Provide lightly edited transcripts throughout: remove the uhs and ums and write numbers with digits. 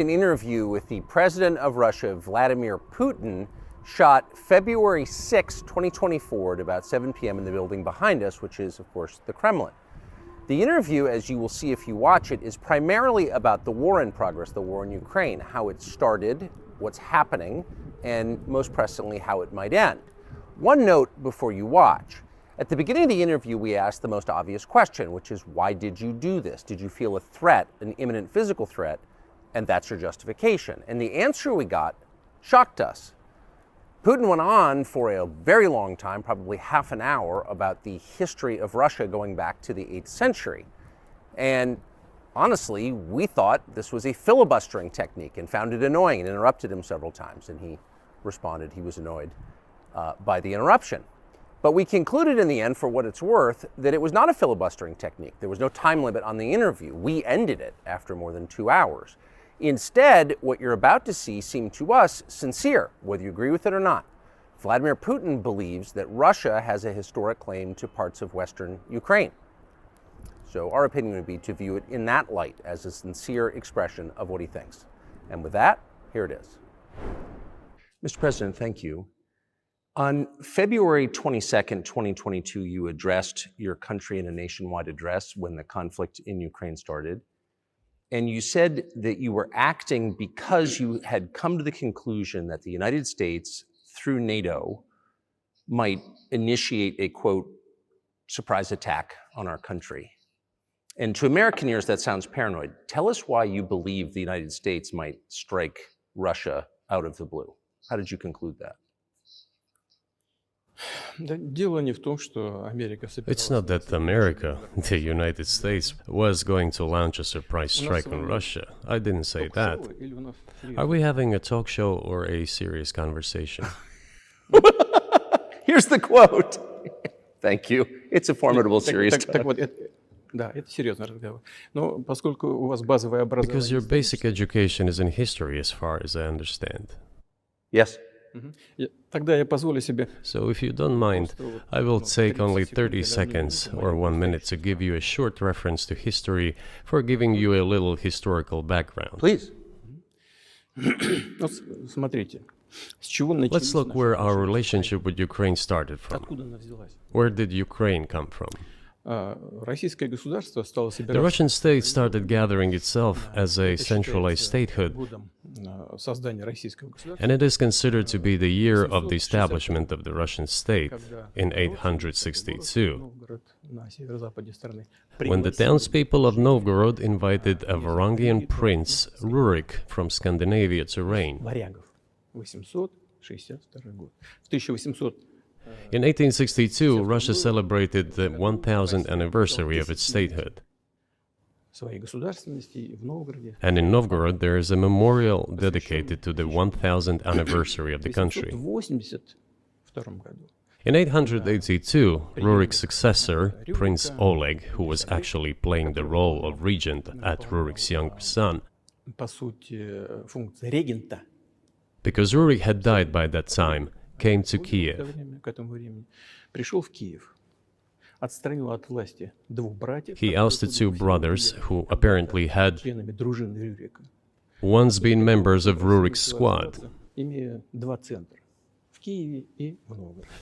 An interview with the president of Russia, Vladimir Putin, shot February 6, 2024 at about 7 p.m. in the building behind us, which is, of course, the Kremlin. The interview, as you will see if you watch it, is primarily about the war in progress, the war in Ukraine, how it started, what's happening, and most pressingly, how it might end. One note before you watch. At the beginning of the interview, we asked the most obvious question, which is, why did you do this? Did you feel a threat, an imminent physical threat? And that's your justification. And the answer we got shocked us. Putin went on for a very long time, probably half an hour, about the history of Russia going back to the 8th century. And honestly, we thought this was a filibustering technique and found it annoying and interrupted him several times. And he responded he was annoyed by the interruption. But we concluded in the end, for what it's worth, that it was not a filibustering technique. There was no time limit on the interview. We ended it after more than 2 hours. Instead, what you're about to see seemed to us sincere, whether you agree with it or not. Vladimir Putin believes that Russia has a historic claim to parts of Western Ukraine. So our opinion would be to view it in that light, as a sincere expression of what he thinks. And with that, here it is. Mr. President, thank you. On February 22nd, 2022, you addressed your country in a nationwide address when the conflict in Ukraine started. And you said that you were acting because you had come to the conclusion that the United States, through NATO, might initiate a, quote, surprise attack on our country. And to American ears, that sounds paranoid. Tell us why you believe the United States might strike Russia out of the blue. How did you conclude that? It's not that America, the United States, was going to launch a surprise strike on Russia. I didn't say that. Are we having a talk show or a serious conversation? Here's the quote. Thank you. It's a formidable, serious talk. Because your basic education is in history, as far as I understand. Yes. So if you don't mind, I will take only 30 seconds or 1 minute to give you a short reference to history for giving you a little historical background. Please. Let's look where our relationship with Ukraine started from. Where did Ukraine come from? The Russian state started gathering itself as a centralized statehood, and it is considered to be the year of the establishment of the Russian state in 862, when the townspeople of Novgorod invited a Varangian prince, Rurik, from Scandinavia to reign. In 1862, Russia celebrated the 1000th anniversary of its statehood. And in Novgorod, there is a memorial dedicated to the 1000th anniversary of the country. In 882, Rurik's successor, Prince Oleg, who was actually playing the role of regent at Rurik's younger son, because Rurik had died by that time, came to Kiev. He ousted two brothers who apparently had once been members of Rurik's squad.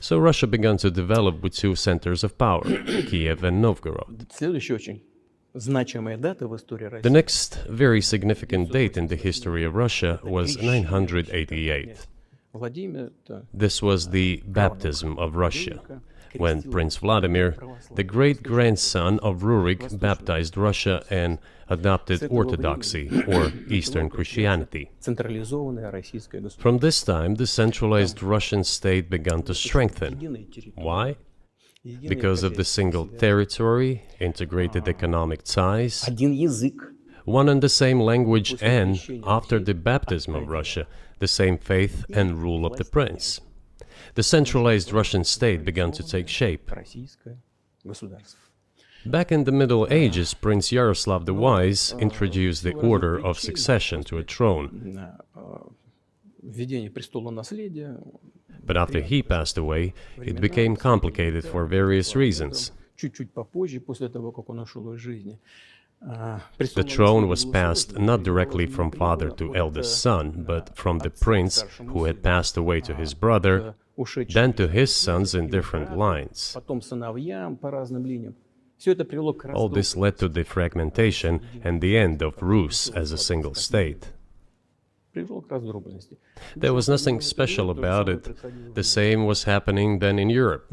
So Russia began to develop with two centers of power, Kiev and Novgorod. The next very significant date in the history of Russia was 988. This was the baptism of Russia, when Prince Vladimir, the great-grandson of Rurik, baptized Russia and adopted Orthodoxy, or Eastern Christianity. From this time, the centralized Russian state began to strengthen. Why? Because of the single territory, integrated economic ties, one and the same language, and, after the baptism of Russia, the same faith and rule of the prince. The centralized Russian state began to take shape. Back in the Middle Ages, Prince Yaroslav the Wise introduced the order of succession to a throne. But after he passed away, it became complicated for various reasons. The throne was passed not directly from father to eldest son, but from the prince who had passed away to his brother, then to his sons in different lines. All this led to the fragmentation and the end of Rus as a single state. There was nothing special about it. The same was happening then in Europe.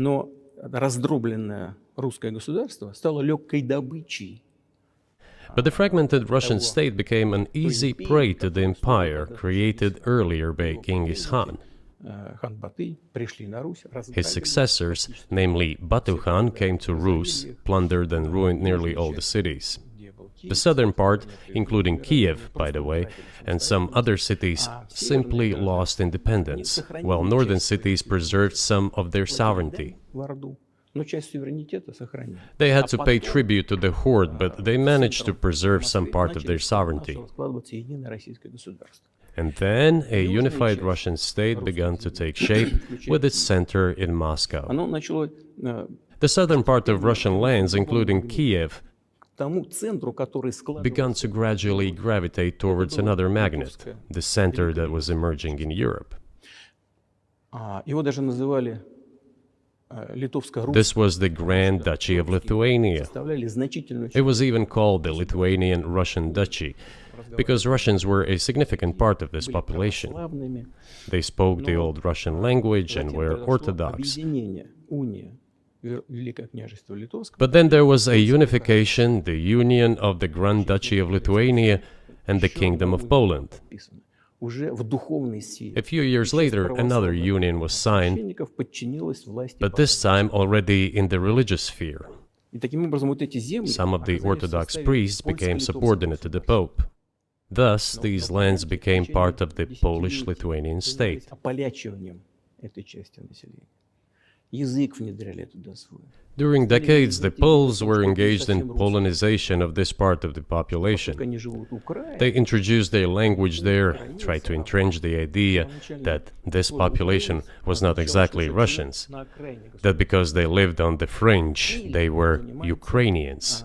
But the fragmented Russian state became an easy prey to the empire created earlier by Genghis Khan. His successors, namely Batu Khan, came to Rus, plundered and ruined nearly all the cities. The southern part, including Kiev, by the way, and some other cities, simply lost independence, while northern cities preserved some of their sovereignty. They had to pay tribute to the horde, but they managed to preserve some part of their sovereignty. And then a unified Russian state began to take shape with its center in Moscow. The southern part of Russian lands, including Kiev, began to gradually gravitate towards another magnet, the center that was emerging in Europe. This was the Grand Duchy of Lithuania. It was even called the Lithuanian-Russian Duchy, because Russians were a significant part of this population. They spoke the old Russian language and were Orthodox. But then there was a unification, the union of the Grand Duchy of Lithuania and the Kingdom of Poland. A few years later, another union was signed, but this time already in the religious sphere. Some of the Orthodox priests became subordinate to the Pope. Thus, these lands became part of the Polish-Lithuanian state. During decades, the Poles were engaged in Polonization of this part of the population. They introduced their language there, tried to entrench the idea that this population was not exactly Russians, that because they lived on the fringe, they were Ukrainians.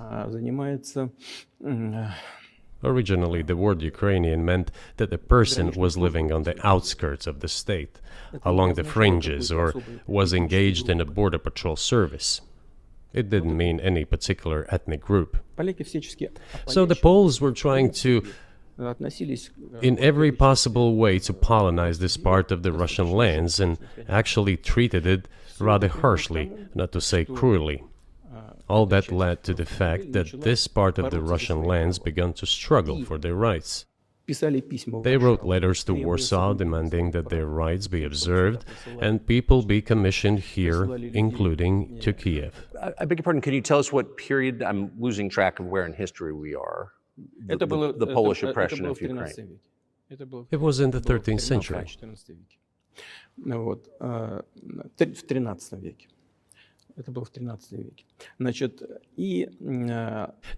Originally, the word Ukrainian meant that a person was living on the outskirts of the state, along the fringes, or was engaged in a border patrol service. It didn't mean any particular ethnic group. So the Poles were trying to, in every possible way, to colonize this part of the Russian lands, and actually treated it rather harshly, not to say cruelly. All that led to the fact that this part of the Russian lands began to struggle for their rights. They wrote letters to Warsaw demanding that their rights be observed and people be commissioned here, including to Kiev. I beg your pardon, can you tell us what period? I'm losing track of where in history we are. The Polish oppression of Ukraine. It was in the 13th century.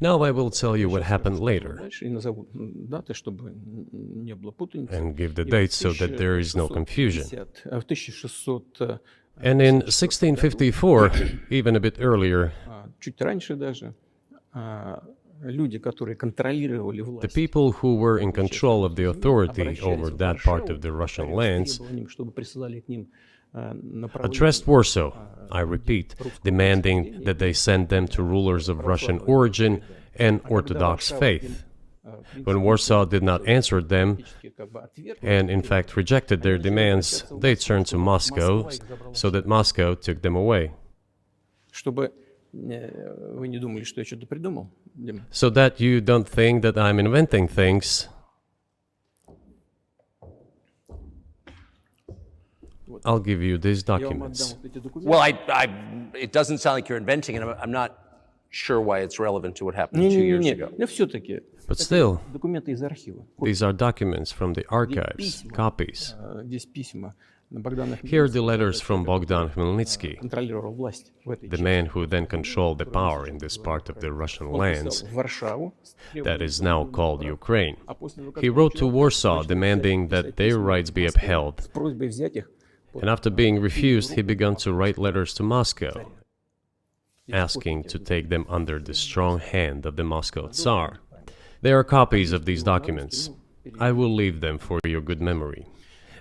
Now I will tell you what happened later and give the dates so that there is no confusion. And in 1654, even a bit earlier, the people who were in control of the authority over that part of the Russian lands addressed Warsaw, I repeat, demanding that they send them to rulers of Russian origin and Orthodox faith. When Warsaw did not answer them, and in fact rejected their demands, they turned to Moscow, so that Moscow took them away. So that you don't think that I'm inventing things, I'll give you these documents. Well, it doesn't sound like you're inventing it. I'm not sure why it's relevant to what happened 2 years ago. But still, these are documents from the archives, copies. Here are the letters from Bogdan Khmelnytsky, the man who then controlled the power in this part of the Russian lands that is now called Ukraine. He wrote to Warsaw demanding that their rights be upheld. And after being refused, he began to write letters to Moscow. asking to take them under the strong hand of the Moscow Tsar. There are copies of these documents. I will leave them for your good memory.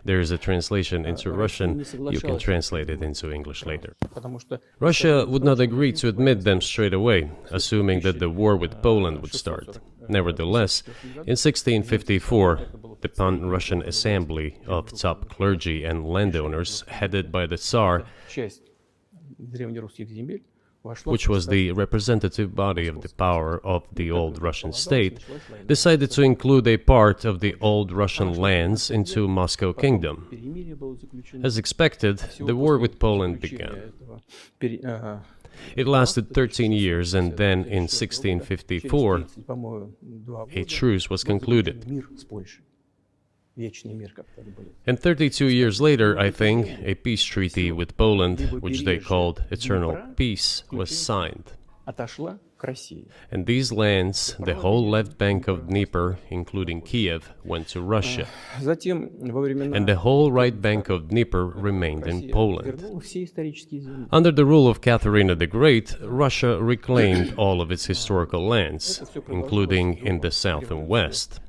There is a translation into Russian. You can translate it into English later. Russia would not agree to admit them straight away, assuming that the war with Poland would start. Nevertheless, in 1654, the Pan-Russian Assembly of top clergy and landowners, headed by the Tsar, which was the representative body of the power of the old Russian state, decided to include a part of the old Russian lands into Moscow Kingdom. As expected, the war with Poland began. It lasted 13 years, and then in 1654, a truce was concluded. And 32 years later, I think, a peace treaty with Poland, which they called Eternal Peace, was signed. And these lands, the whole left bank of Dnieper, including Kiev, went to Russia. And the whole right bank of Dnieper remained in Poland. Under the rule of Catherine the Great, Russia reclaimed all of its historical lands, including in the south and west.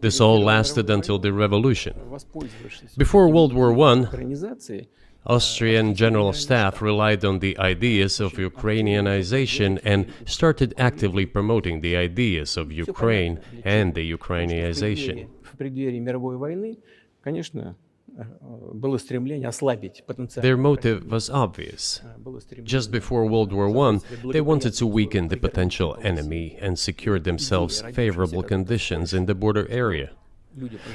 This all lasted until the revolution. Before World War I, Austrian General Staff relied on the ideas of Ukrainianization and started actively promoting the ideas of Ukraine and the Ukrainianization. Their motive was obvious. Just before World War I, they wanted to weaken the potential enemy and secure themselves favorable conditions in the border area.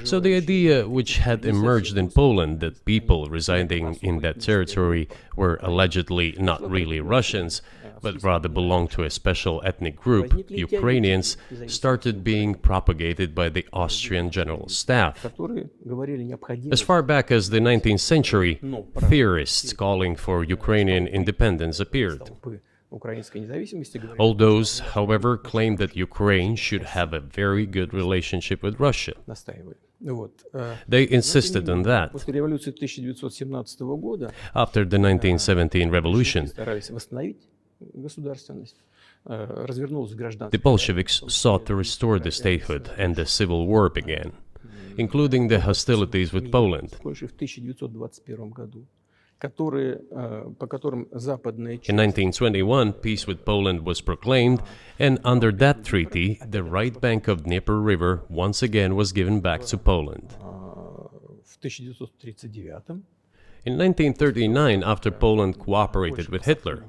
So the idea which had emerged in Poland that people residing in that territory were allegedly not really Russians, but rather belonged to a special ethnic group, Ukrainians, started being propagated by the Austrian General Staff. As far back as the 19th century, theorists calling for Ukrainian independence appeared. All those, however, claimed that Ukraine should have a very good relationship with Russia. They insisted on that. After the 1917 revolution, the Bolsheviks sought to restore the statehood, and the civil war began, including the hostilities with Poland. In 1921, peace with Poland was proclaimed, and under that treaty, the right bank of Dnieper River once again was given back to Poland. In 1939, after Poland cooperated with Hitler,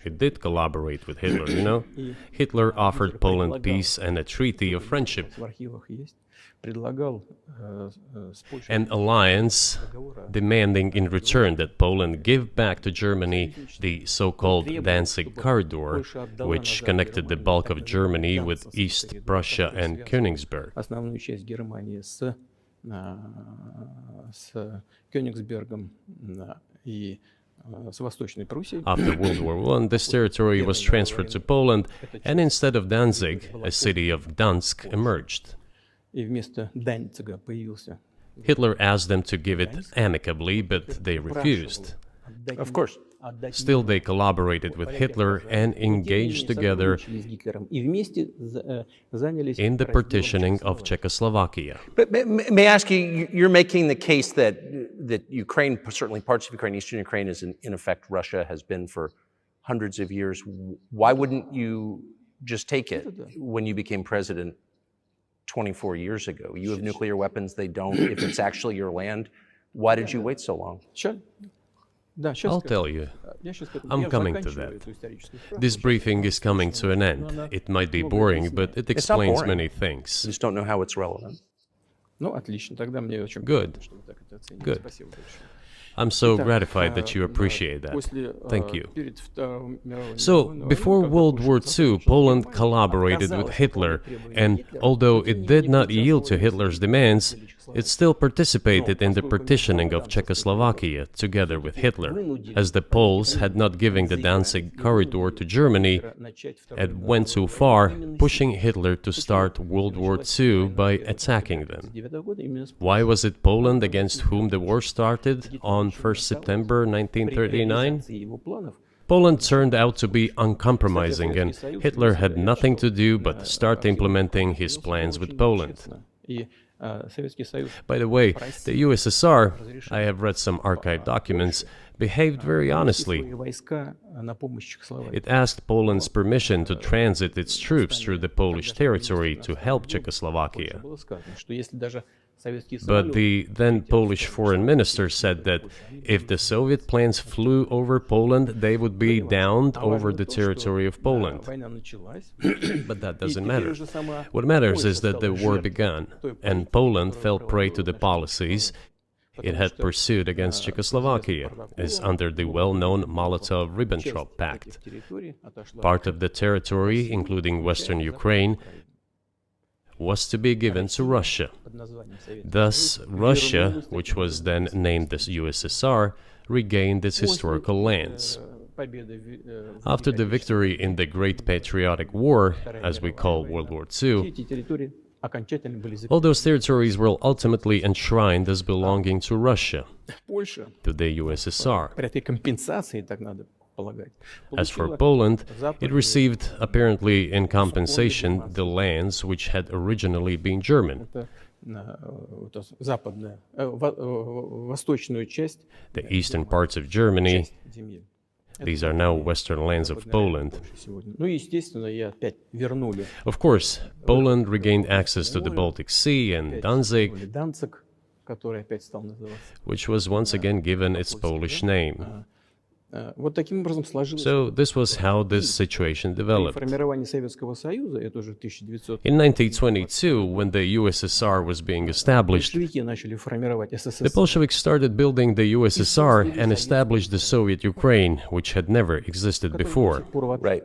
it did collaborate with Hitler, you know. Hitler offered Poland peace and a treaty of friendship. An alliance demanding in return that Poland give back to Germany the so-called Danzig corridor, which connected the bulk of Germany with East Prussia and Königsberg. After World War I, this territory was transferred to Poland, and instead of Danzig, a city of Gdansk emerged. Hitler asked them to give it amicably, but they refused. Of course. Still, they collaborated with Hitler and engaged together in the partitioning of Czechoslovakia. But may I ask you, you're making the case that Ukraine, certainly parts of Ukraine, Eastern Ukraine, is in effect Russia has been for hundreds of years. Why wouldn't you just take it when you became president 24 years ago? You have nuclear weapons, they don't. If it's actually your land, why did you wait so long? I'll tell you. I'm coming to that. This briefing is coming to an end. It might be boring, but it explains many things. I just don't know how it's relevant. Good. Good. I'm so gratified that you appreciate that. Thank you. So, before World War II, Poland collaborated with Hitler, and although it did not yield to Hitler's demands, it still participated in the partitioning of Czechoslovakia together with Hitler, as the Poles had not given the Danzig corridor to Germany and went too far, pushing Hitler to start World War II by attacking them. Why was it Poland against whom the war started on on 1st September 1939? Poland turned out to be uncompromising, and Hitler had nothing to do but start implementing his plans with Poland. By the way, the USSR, I have read some archive documents, behaved very honestly. It asked Poland's permission to transit its troops through the Polish territory to help Czechoslovakia. But the then Polish foreign minister said that if the Soviet planes flew over Poland, they would be downed over the territory of Poland. But that doesn't matter. What matters is that the war began, and Poland fell prey to the policies it had pursued against Czechoslovakia, as under the well-known Molotov-Ribbentrop Pact. Part of the territory, including western Ukraine, was to be given to Russia. Thus, Russia, which was then named the USSR, regained its historical lands. After the victory in the Great Patriotic War, as we call World War II, all those territories were ultimately enshrined as belonging to Russia, to the USSR. As for Poland, it received, apparently in compensation, the lands which had originally been German. The eastern parts of Germany, these are now western lands of Poland. Of course, Poland regained access to the Baltic Sea and Danzig, which was once again given its Polish name. So this was how this situation developed. In 1922, when the USSR was being established, the Bolsheviks started building the USSR and established the Soviet Ukraine, which had never existed before. Right.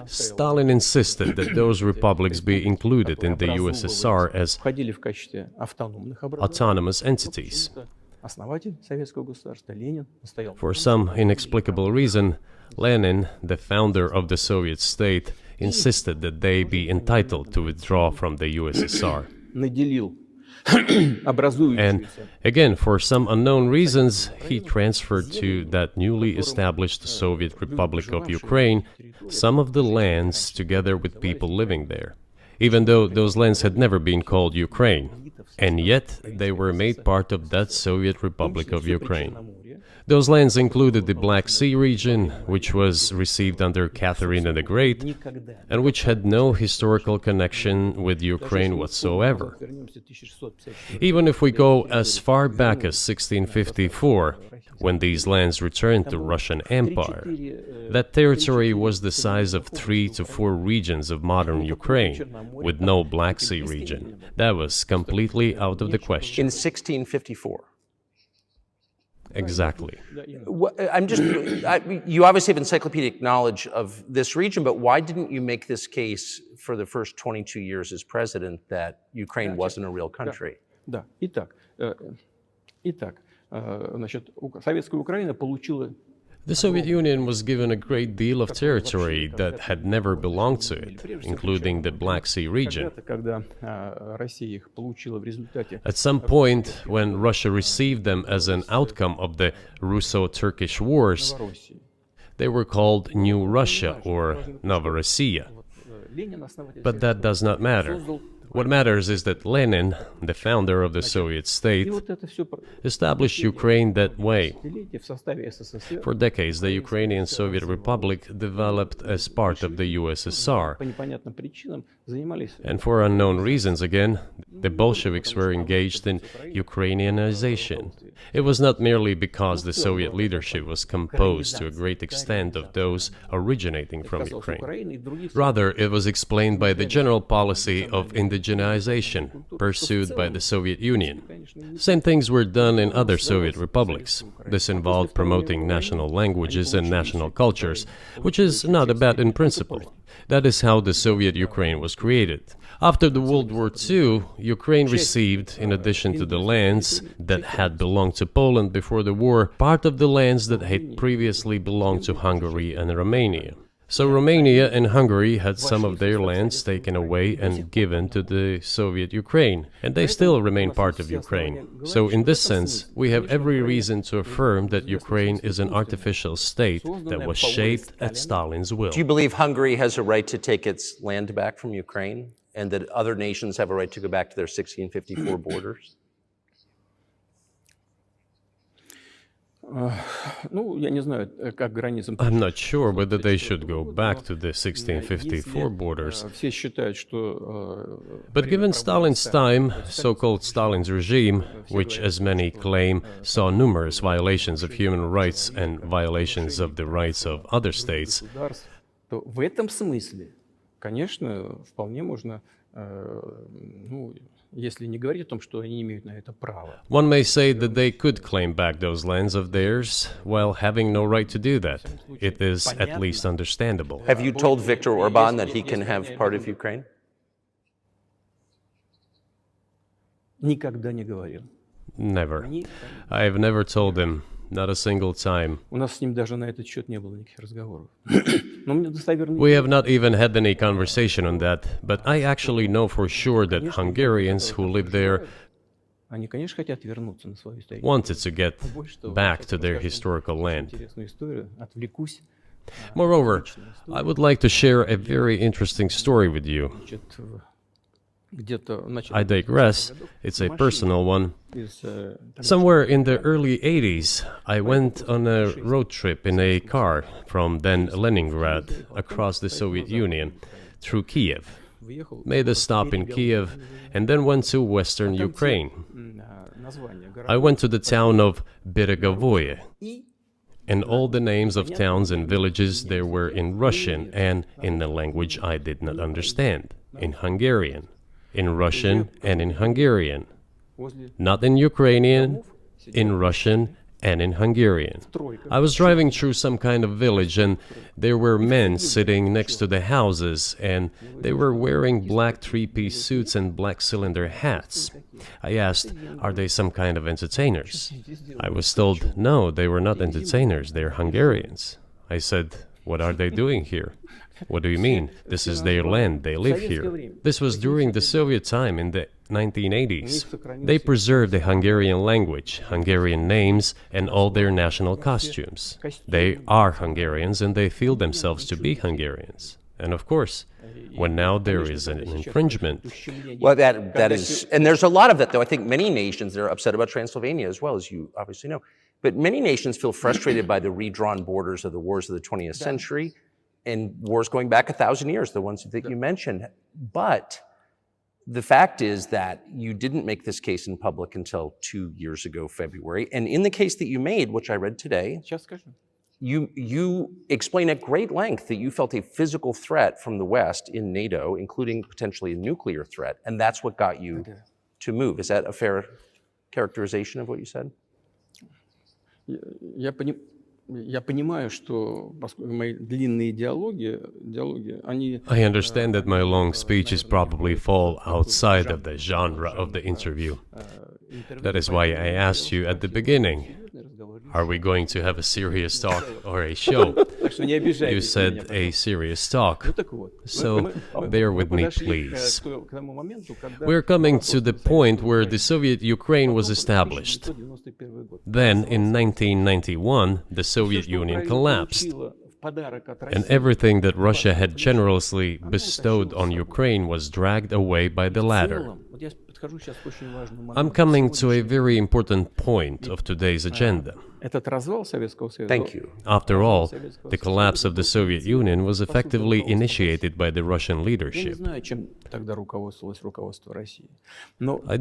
Stalin insisted that those republics be included in the USSR as autonomous entities. For some inexplicable reason, Lenin, the founder of the Soviet state, insisted that they be entitled to withdraw from the USSR. And again, for some unknown reasons, he transferred to that newly established Soviet Republic of Ukraine some of the lands together with people living there, even though those lands had never been called Ukraine, and yet they were made part of that Soviet Republic of Ukraine. Those lands included the Black Sea region, which was received under Catherine the Great, and which had no historical connection with Ukraine whatsoever. Even if we go as far back as 1654, when these lands returned to Russian Empire, that territory was the size of 3 to 4 regions of modern Ukraine, with no Black Sea region. That was completely out of the question. In 1654. Exactly. You obviously have encyclopedic knowledge of this region, but why didn't you make this case for the first 22 years as president that Ukraine wasn't a real country? The Soviet Union was given a great deal of territory that had never belonged to it, including the Black Sea region. At some point, when Russia received them as an outcome of the Russo-Turkish Wars, they were called New Russia or Novorossiya. But that does not matter. What matters is that Lenin, the founder of the Soviet state, established Ukraine that way. For decades, the Ukrainian Soviet Republic developed as part of the USSR. And for unknown reasons, again, the Bolsheviks were engaged in Ukrainianization. It was not merely because the Soviet leadership was composed to a great extent of those originating from Ukraine. Rather, it was explained by the general policy of indigenization pursued by the Soviet Union. Same things were done in other Soviet republics. This involved promoting national languages and national cultures, which is not bad in principle. That is how the Soviet Ukraine was created. After the World War II, Ukraine received, in addition to the lands that had belonged to Poland before the war, part of the lands that had previously belonged to Hungary and Romania. So Romania and Hungary had some of their lands taken away and given to the Soviet Ukraine, and they still remain part of Ukraine. So in this sense, we have every reason to affirm that Ukraine is an artificial state that was shaped at Stalin's will. Do you believe Hungary has a right to take its land back from Ukraine, and that other nations have a right to go back to their 1654 borders? I'm not sure whether they should go back to the 1654 borders. But given Stalin's time, so-called Stalin's regime, which, as many claim, saw numerous violations of human rights and violations of the rights of other states, one may say that they could claim back those lands of theirs while having no right to do that. It is at least understandable. Have you told Viktor Orban that he can have part of Ukraine? Never. I have never told him, not a single time. We have not even had any conversation on that, but I actually know for sure that Hungarians who live there wanted to get back to their historical land. Moreover, I would like to share a very interesting story with you. I digress, it's a personal one. Somewhere in the early 80s, I went on a road trip in a car from then Leningrad across the Soviet Union through Kiev. Made a stop in Kiev and then went to western Ukraine. I went to the town of Beregovoye, and all the names of towns and villages there were in Russian and in a language I did not understand, in Hungarian. In Russian and in Hungarian, not in Ukrainian, in Russian and in Hungarian. I was driving through some kind of village and there were men sitting next to the houses and they were wearing black three-piece suits and black cylinder hats. I asked, are they some kind of entertainers? I was told, no, they were not entertainers, they're Hungarians. I said, what are they doing here? What do you mean? This is their land, they live here. This was during the Soviet time in the 1980s. They preserved the Hungarian language, Hungarian names, and all their national costumes. They are Hungarians and they feel themselves to be Hungarians. And of course, when now there is an infringement. Well, that is, and there's a lot of that, though. I think many nations, they're upset about Transylvania as well, as you obviously know. But many nations feel frustrated by the redrawn borders of the wars of the 20th century. And wars going back 1,000 years, the ones that you mentioned. But the fact is that you didn't make this case in public until 2 years ago, February. And in the case that you made, which I read today, you explain at great length that you felt a physical threat from the West in NATO, including potentially a nuclear threat. And that's what got you to move. Is that a fair characterization of what you said? I understand that my long speeches probably fall outside of the genre of the interview. That is why I asked you at the beginning, are we going to have a serious talk or a show? You said a serious talk, so bear with me, please. We're coming to the point where the Soviet Ukraine was established. Then, in 1991, the Soviet Union collapsed, and everything that Russia had generously bestowed on Ukraine was dragged away by the latter. I'm coming to a very important point of today's agenda. Thank you. After all, the collapse of the Soviet Union was effectively initiated by the Russian leadership. I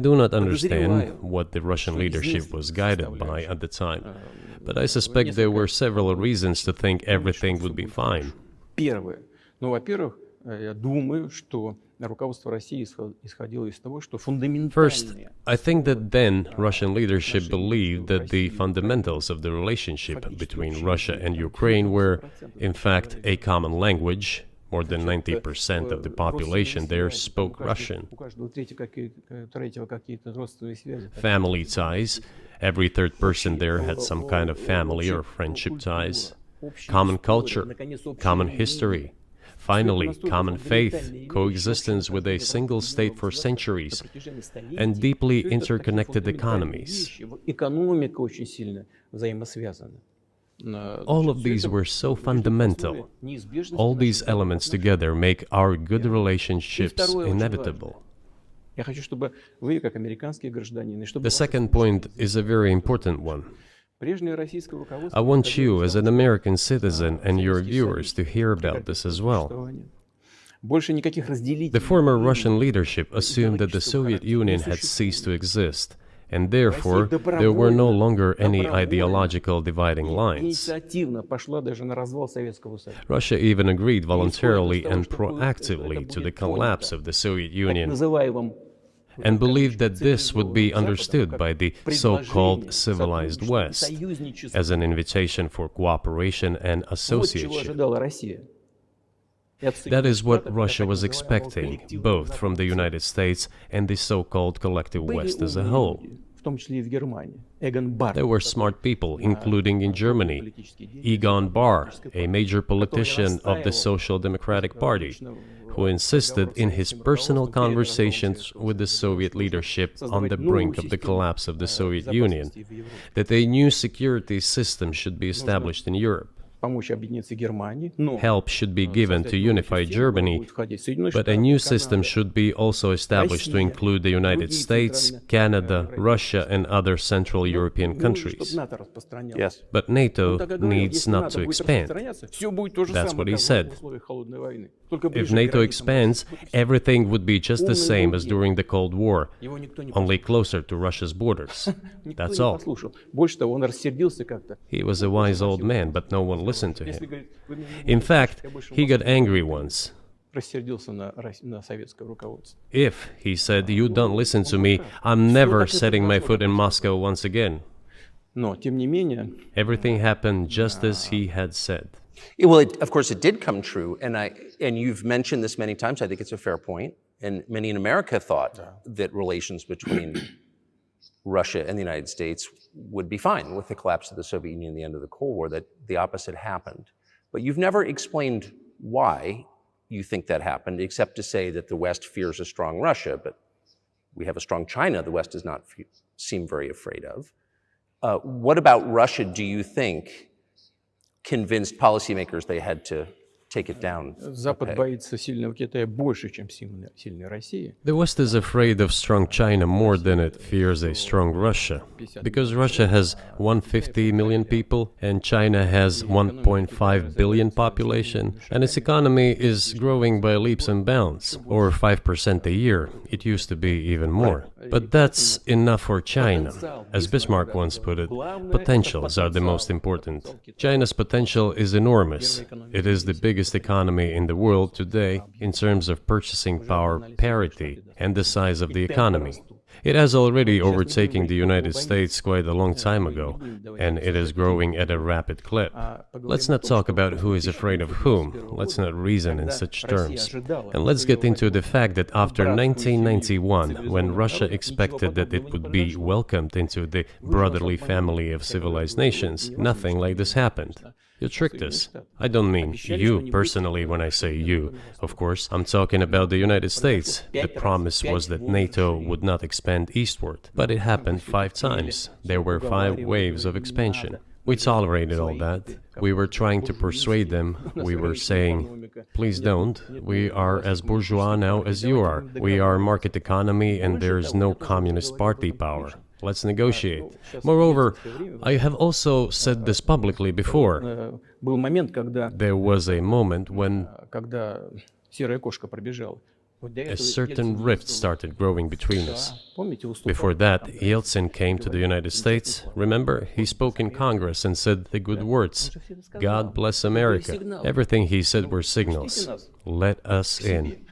do not understand what the Russian leadership was guided by at the time, but I suspect there were several reasons to think everything would be fine. First, I think that then Russian leadership believed that the fundamentals of the relationship between Russia and Ukraine were, in fact, a common language. More than 90% of the population there spoke Russian. Family ties. Every third person there had some kind of family or friendship ties. common culture, common history, finally, common faith, coexistence with a single state for centuries, and deeply interconnected economies. All of these were so fundamental. All these elements together make our good relationships inevitable. The second point is a very important one. I want you, as an American citizen, and your viewers to hear about this as well. The former Russian leadership assumed that the Soviet Union had ceased to exist, and therefore there were no longer any ideological dividing lines. Russia even agreed voluntarily and proactively to the collapse of the Soviet Union, and believed that this would be understood by the so-called civilized West as an invitation for cooperation and association. That is what Russia was expecting, both from the United States and the so-called collective West as a whole. There were smart people, including in Germany, Egon Bahr, a major politician of the Social Democratic Party, who insisted in his personal conversations with the Soviet leadership on the brink of the collapse of the Soviet Union that a new security system should be established in Europe. Help should be given to unify Germany, but a new system should be also established to include the United States, Canada, Russia, and other Central European countries. Yes. But NATO needs not to expand. That's what he said. If NATO expands, everything would be just the same as during the Cold War, only closer to Russia's borders. That's all. He was a wise old man, but no one listened to him. In fact, he got angry once. If, he said, you don't listen to me, I'm never setting my foot in Moscow once again. Everything happened just as he had said. Well, of course, it did come true, and you've mentioned this many times. I think it's a fair point, and many in America thought that relations between Russia and the United States would be fine with the collapse of the Soviet Union and the end of the Cold War, that the opposite happened. But you've never explained why you think that happened, except to say that the West fears a strong Russia, but we have a strong China the West does not seem very afraid of. What about Russia do you think convinced policymakers they had to take it down? The West is afraid of strong China more than it fears a strong Russia, because Russia has 150 million people and China has 1.5 billion population, and its economy is growing by leaps and bounds, or 5% a year. It used to be even more. But that's enough for China. As Bismarck once put it, potentials are the most important. China's potential is enormous. It is the biggest economy in the world today in terms of purchasing power parity and the size of the economy. It has already overtaken the United States quite a long time ago, and it is growing at a rapid clip. Let's not talk about who is afraid of whom. Let's not reason in such terms. And let's get into the fact that after 1991, when Russia expected that it would be welcomed into the brotherly family of civilized nations, nothing like this happened. You tricked us. I don't mean you personally when I say you. Of course, I'm talking about the United States. The promise was that NATO would not expand eastward, but it happened 5 times. There were 5 waves of expansion. We tolerated all that. We were trying to persuade them. We were saying, please don't. We are as bourgeois now as you are. We are market economy and there is no communist party power. Let's negotiate. Moreover, I have also said this publicly before. There was a moment when a certain rift started growing between us. Before that, Yeltsin came to the United States. Remember, he spoke in Congress and said the good words, God bless America. Everything he said were signals. Let us in.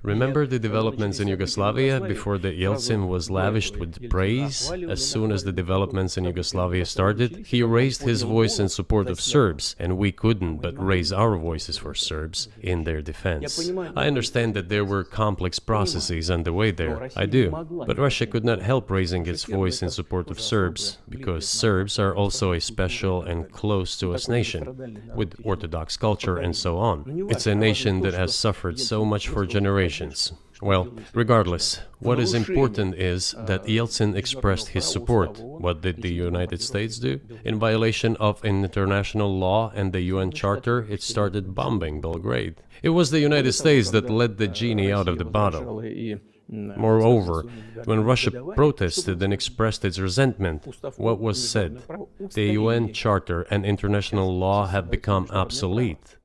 Remember the developments in Yugoslavia before the Yeltsin was lavished with praise? As soon as the developments in Yugoslavia started, he raised his voice in support of Serbs, and we couldn't but raise our voices for Serbs in their defense. I understand that there were complex processes underway there, I do, but Russia could not help raising its voice in support of Serbs, because Serbs are also a special and close to us nation, with Orthodox culture and so on. It's a nation that has suffered so much for generations. Well, regardless, what is important is that Yeltsin expressed his support. What did the United States do? In violation of international law and the UN Charter, it started bombing Belgrade. It was the United States that let the genie out of the bottle. Moreover, when Russia protested and expressed its resentment, what was said? The UN Charter and international law have become obsolete.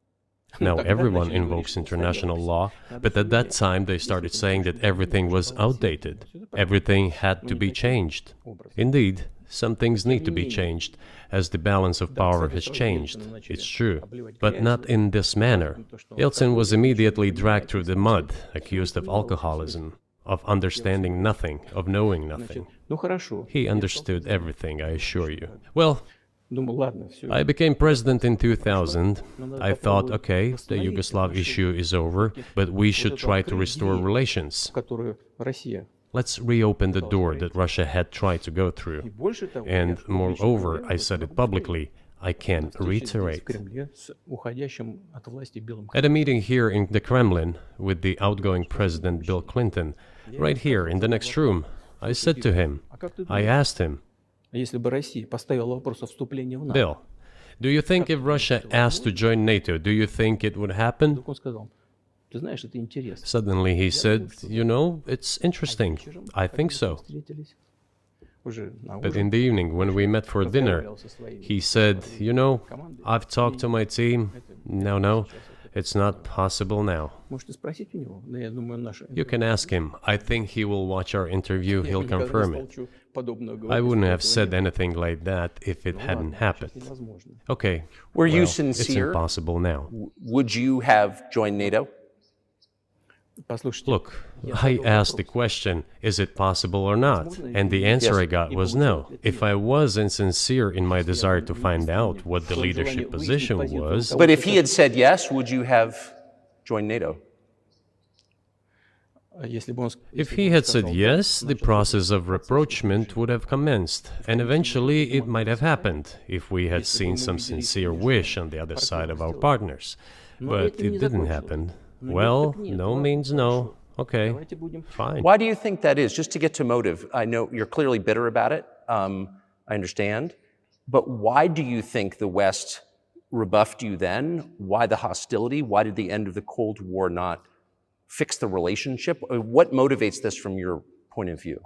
Now everyone invokes international law, but at that time they started saying that everything was outdated. Everything had to be changed. Indeed, some things need to be changed, as the balance of power has changed. It's true, but not in this manner. Yeltsin was immediately dragged through the mud, accused of alcoholism, of understanding nothing, of knowing nothing. He understood everything, I assure you. Well, I became president in 2000. I thought, okay, the Yugoslav issue is over, but we should try to restore relations. Let's reopen the door that Russia had tried to go through. And moreover, I said it publicly, I can reiterate. At a meeting here in the Kremlin with the outgoing President Bill Clinton, right here in the next room, I said to him, I asked him, Bill, do you think if Russia asked to join NATO, do you think it would happen? Suddenly he said, you know, it's interesting. I think so. But in the evening, when we met for dinner, he said, you know, I've talked to my team. No, it's not possible now. You can ask him. I think he will watch our interview. He'll confirm it. I wouldn't have said anything like that if it hadn't happened. Okay. Were you sincere? It's impossible now. Would you have joined NATO? Look, I asked the question, is it possible or not? And the answer I got was no. If I was insincere in my desire to find out what the leadership position was... But if he had said yes, would you have joined NATO? If he had said yes, the process of rapprochement would have commenced, and eventually it might have happened, if we had seen some sincere wish on the other side of our partners. But it didn't happen. Well, no means no. Okay, fine. Why do you think that is? Just to get to motive, I know you're clearly bitter about it, I understand, but why do you think the West rebuffed you then? Why the hostility? Why did the end of the Cold War not fix the relationship? What motivates this from your point of view?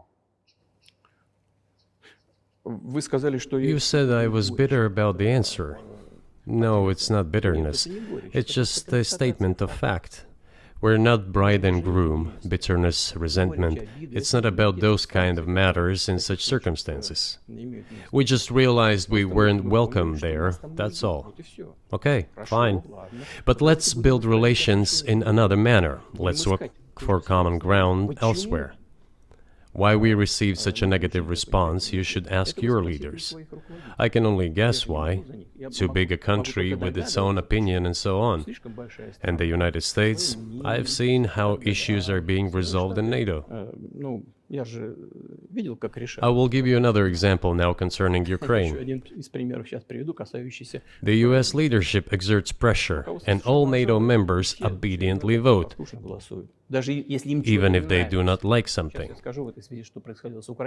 You said I was bitter about the answer. No, it's not bitterness. It's just a statement of fact. We're not bride and groom, bitterness, resentment. It's not about those kind of matters in such circumstances. We just realized we weren't welcome there, that's all. Okay, fine. But let's build relations in another manner. Let's look for common ground elsewhere. Why we received such a negative response, you should ask your leaders. I can only guess why. Too big a country with its own opinion and so on. And the United States, I've seen how issues are being resolved in NATO. I will give you another example now concerning Ukraine. The US leadership exerts pressure, and all NATO members obediently vote, even if they do not like something.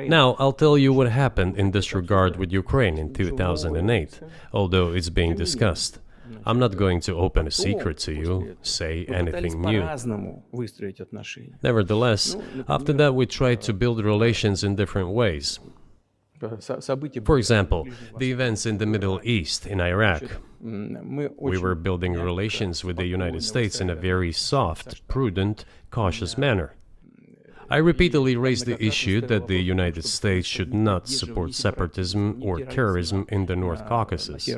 Now, I'll tell you what happened in this regard with Ukraine in 2008, although it's being discussed. I'm not going to open a secret to you, say anything new. Nevertheless, after that we tried to build relations in different ways. For example, the events in the Middle East, in Iraq. We were building relations with the United States in a very soft, prudent, cautious manner. I repeatedly raised the issue that the United States should not support separatism or terrorism in the North Caucasus.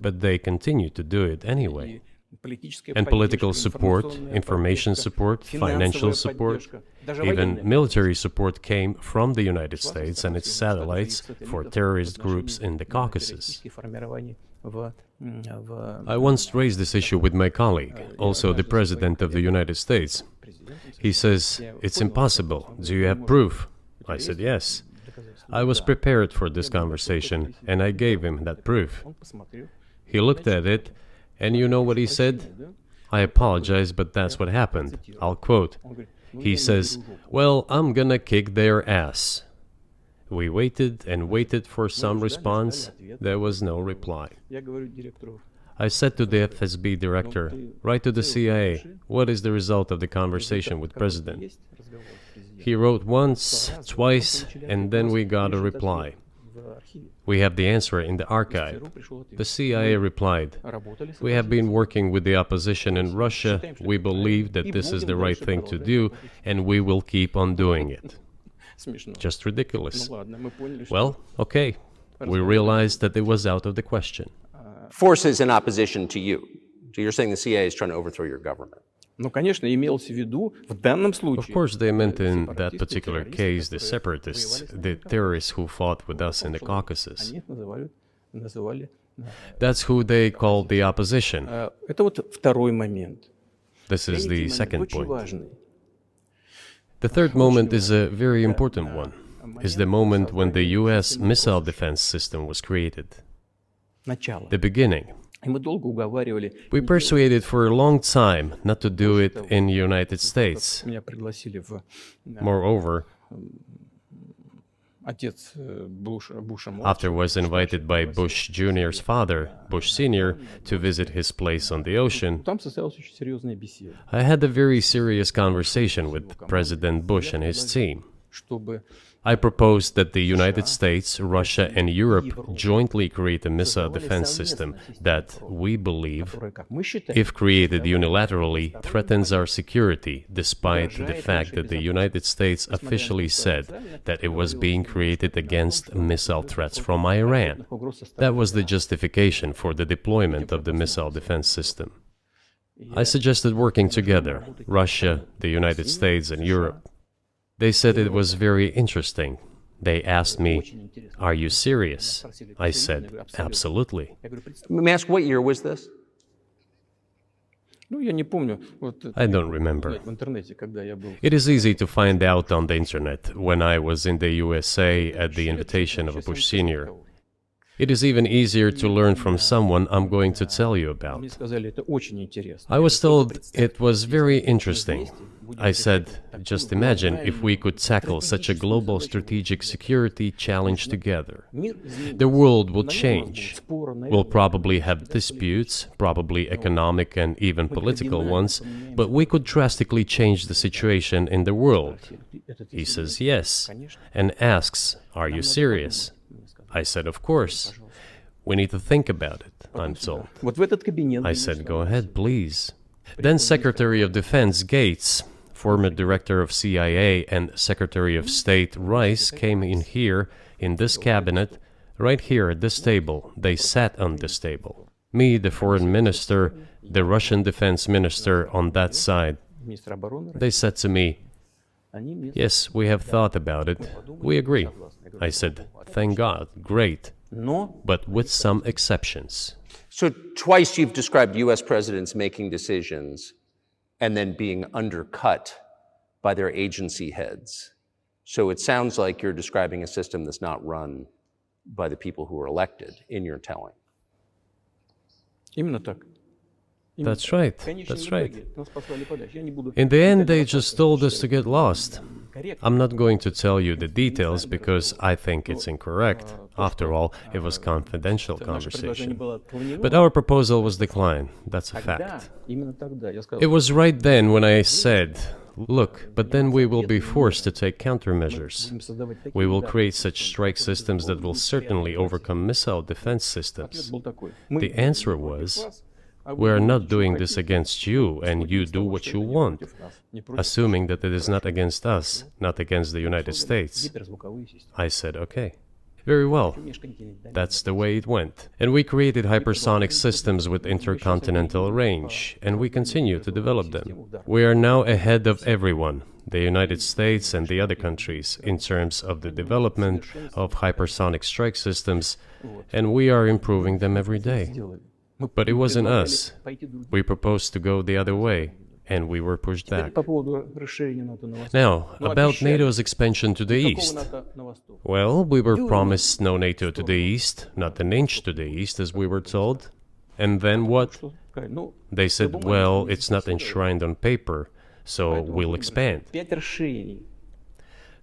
But they continue to do it anyway. and political support, information support, financial support, even military support came from the United States and its satellites for terrorist groups in the Caucasus. I once raised this issue with my colleague, also the President of the United States. He says, "It's impossible. Do you have proof?" I said, "Yes." I was prepared for this conversation, and I gave him that proof. He looked at it, and you know what he said? "I apologize, but that's what happened." I'll quote. He says, "Well, I'm gonna kick their ass." We waited and waited for some response. There was no reply. I said to the FSB director, "Write to the CIA, what is the result of the conversation with President?" He wrote once, twice, and then we got a reply. We have the answer in the archive. The CIA replied, "We have been working with the opposition in Russia. We believe that this is the right thing to do, and we will keep on doing it." Just ridiculous. Well, okay. We realized that it was out of the question. Forces in opposition to you. So you're saying the CIA is trying to overthrow your government? Of course, they meant in that particular case the separatists, the terrorists who fought with us in the Caucasus. That's who they called the opposition. This is the second point. The third moment is a very important one, is the moment when the US missile defense system was created. The beginning. We persuaded for a long time not to do it in the United States. Moreover, after was invited by Bush Jr.'s father, Bush Sr., to visit his place on the ocean, I had a very serious conversation with President Bush and his team. I proposed that the United States, Russia, and Europe jointly create a missile defense system that, we believe, if created unilaterally, threatens our security, despite the fact that the United States officially said that it was being created against missile threats from Iran. That was the justification for the deployment of the missile defense system. I suggested working together, Russia, the United States, and Europe. They said it was very interesting. They asked me, "Are you serious?" I said, "Absolutely." Let me ask, what year was this? I don't remember. It is easy to find out on the internet when I was in the USA at the invitation of Bush Sr. It is even easier to learn from someone I'm going to tell you about. I was told it was very interesting. I said, just imagine if we could tackle such a global strategic security challenge together. The world will change. We'll probably have disputes, probably economic and even political ones, but we could drastically change the situation in the world. He says yes, and asks, "Are you serious?" I said, "Of course. We need to think about it," I'm told. I said, "Go ahead, please." Then Secretary of Defense Gates, former director of CIA, and Secretary of State Rice came in here, in this cabinet, right here at this table. They sat on this table. Me, the foreign minister, the Russian defense minister on that side. They said to me, "Yes, we have thought about it. We agree." I said, "Thank God, great, but with some exceptions." So twice you've described US presidents making decisions and then being undercut by their agency heads. So it sounds like you're describing a system that's not run by the people who were elected, in your telling. That's right, that's right. In the end, they just told us to get lost. I'm not going to tell you the details because I think it's incorrect. After all, it was confidential conversation. But our proposal was declined. That's a fact. It was right then when I said, "Look, but then we will be forced to take countermeasures. We will create such strike systems that will certainly overcome missile defense systems." The answer was, "We are not doing this against you, and you do what you want," assuming that it is not against us, not against the United States. I said, "Okay." Very well. That's the way it went. And we created hypersonic systems with intercontinental range, and we continue to develop them. We are now ahead of everyone, the United States and the other countries, in terms of the development of hypersonic strike systems, and we are improving them every day. But it wasn't us. We proposed to go the other way, and we were pushed back. Now, about NATO's expansion to the east. Well, we were promised no NATO to the east, not an inch to the east, as we were told. And then what? They said, well, it's not enshrined on paper, so we'll expand.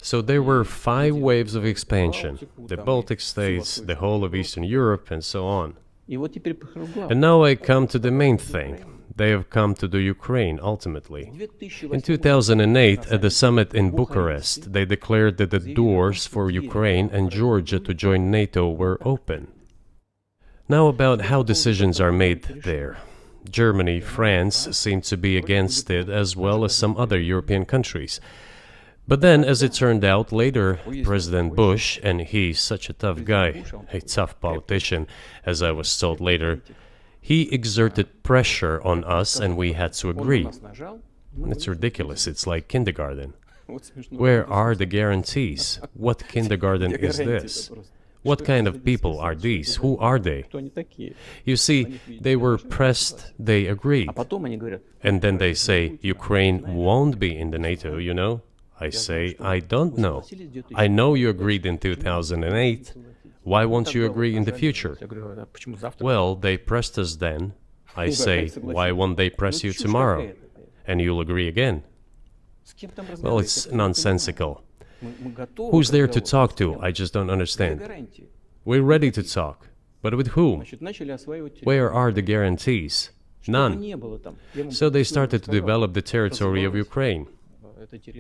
So there were 5 waves of expansion: the Baltic states, the whole of Eastern Europe, and so on. And now I come to the main thing. They have come to the Ukraine, ultimately. In 2008, at the summit in Bucharest, they declared that the doors for Ukraine and Georgia to join NATO were open. Now about how decisions are made there. Germany, France seem to be against it, as well as some other European countries. But then, as it turned out later, President Bush, and he's such a tough guy, a tough politician, as I was told later, he exerted pressure on us and we had to agree. It's ridiculous, it's like kindergarten. Where are the guarantees? What kindergarten is this? What kind of people are these? Who are they? You see, they were pressed, they agreed. And then they say, Ukraine won't be in the NATO, you know? I say, I don't know. I know you agreed in 2008. Why won't you agree in the future? Well, they pressed us then. I say, why won't they press you tomorrow? And you'll agree again. Well, it's nonsensical. Who's there to talk to? I just don't understand. We're ready to talk. But with whom? Where are the guarantees? None. So they started to develop the territory of Ukraine.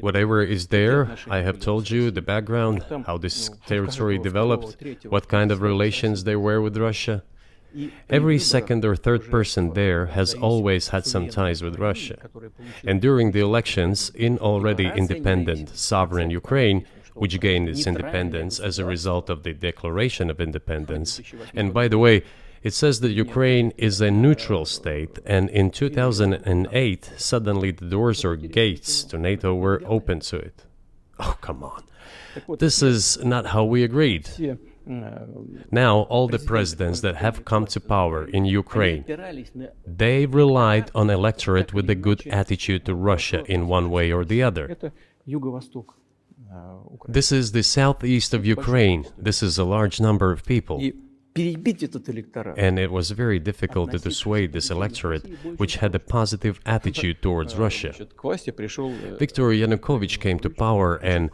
Whatever is there, I have told you the background, how this territory developed, what kind of relations there were with Russia. Every second or third person there has always had some ties with Russia. And during the elections, in already independent, sovereign Ukraine, which gained its independence as a result of the Declaration of Independence, and by the way, it says that Ukraine is a neutral state, and in 2008, suddenly the doors or gates to NATO were open to it. Oh, come on. This is not how we agreed. Now, all the presidents that have come to power in Ukraine, they relied on electorate with a good attitude to Russia in one way or the other. This is the southeast of Ukraine. This is a large number of people. And it was very difficult to dissuade this electorate, which had a positive attitude towards Russia. Viktor Yanukovych came to power, and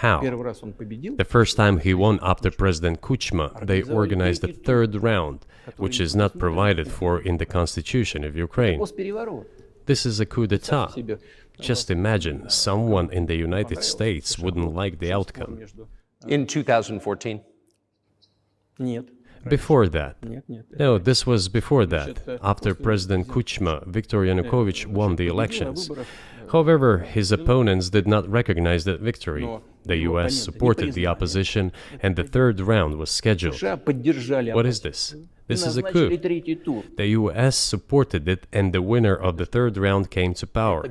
how? The first time he won after President Kuchma, they organized a third round, which is not provided for in the constitution of Ukraine. This is a coup d'etat. Just imagine, someone in the United States wouldn't like the outcome. In 2014? Before that. No, this was before that. After President Kuchma, Viktor Yanukovych won the elections. However, his opponents did not recognize that victory. The US supported the opposition, and the third round was scheduled. What is this? This is a coup. The US supported it, and the winner of the third round came to power.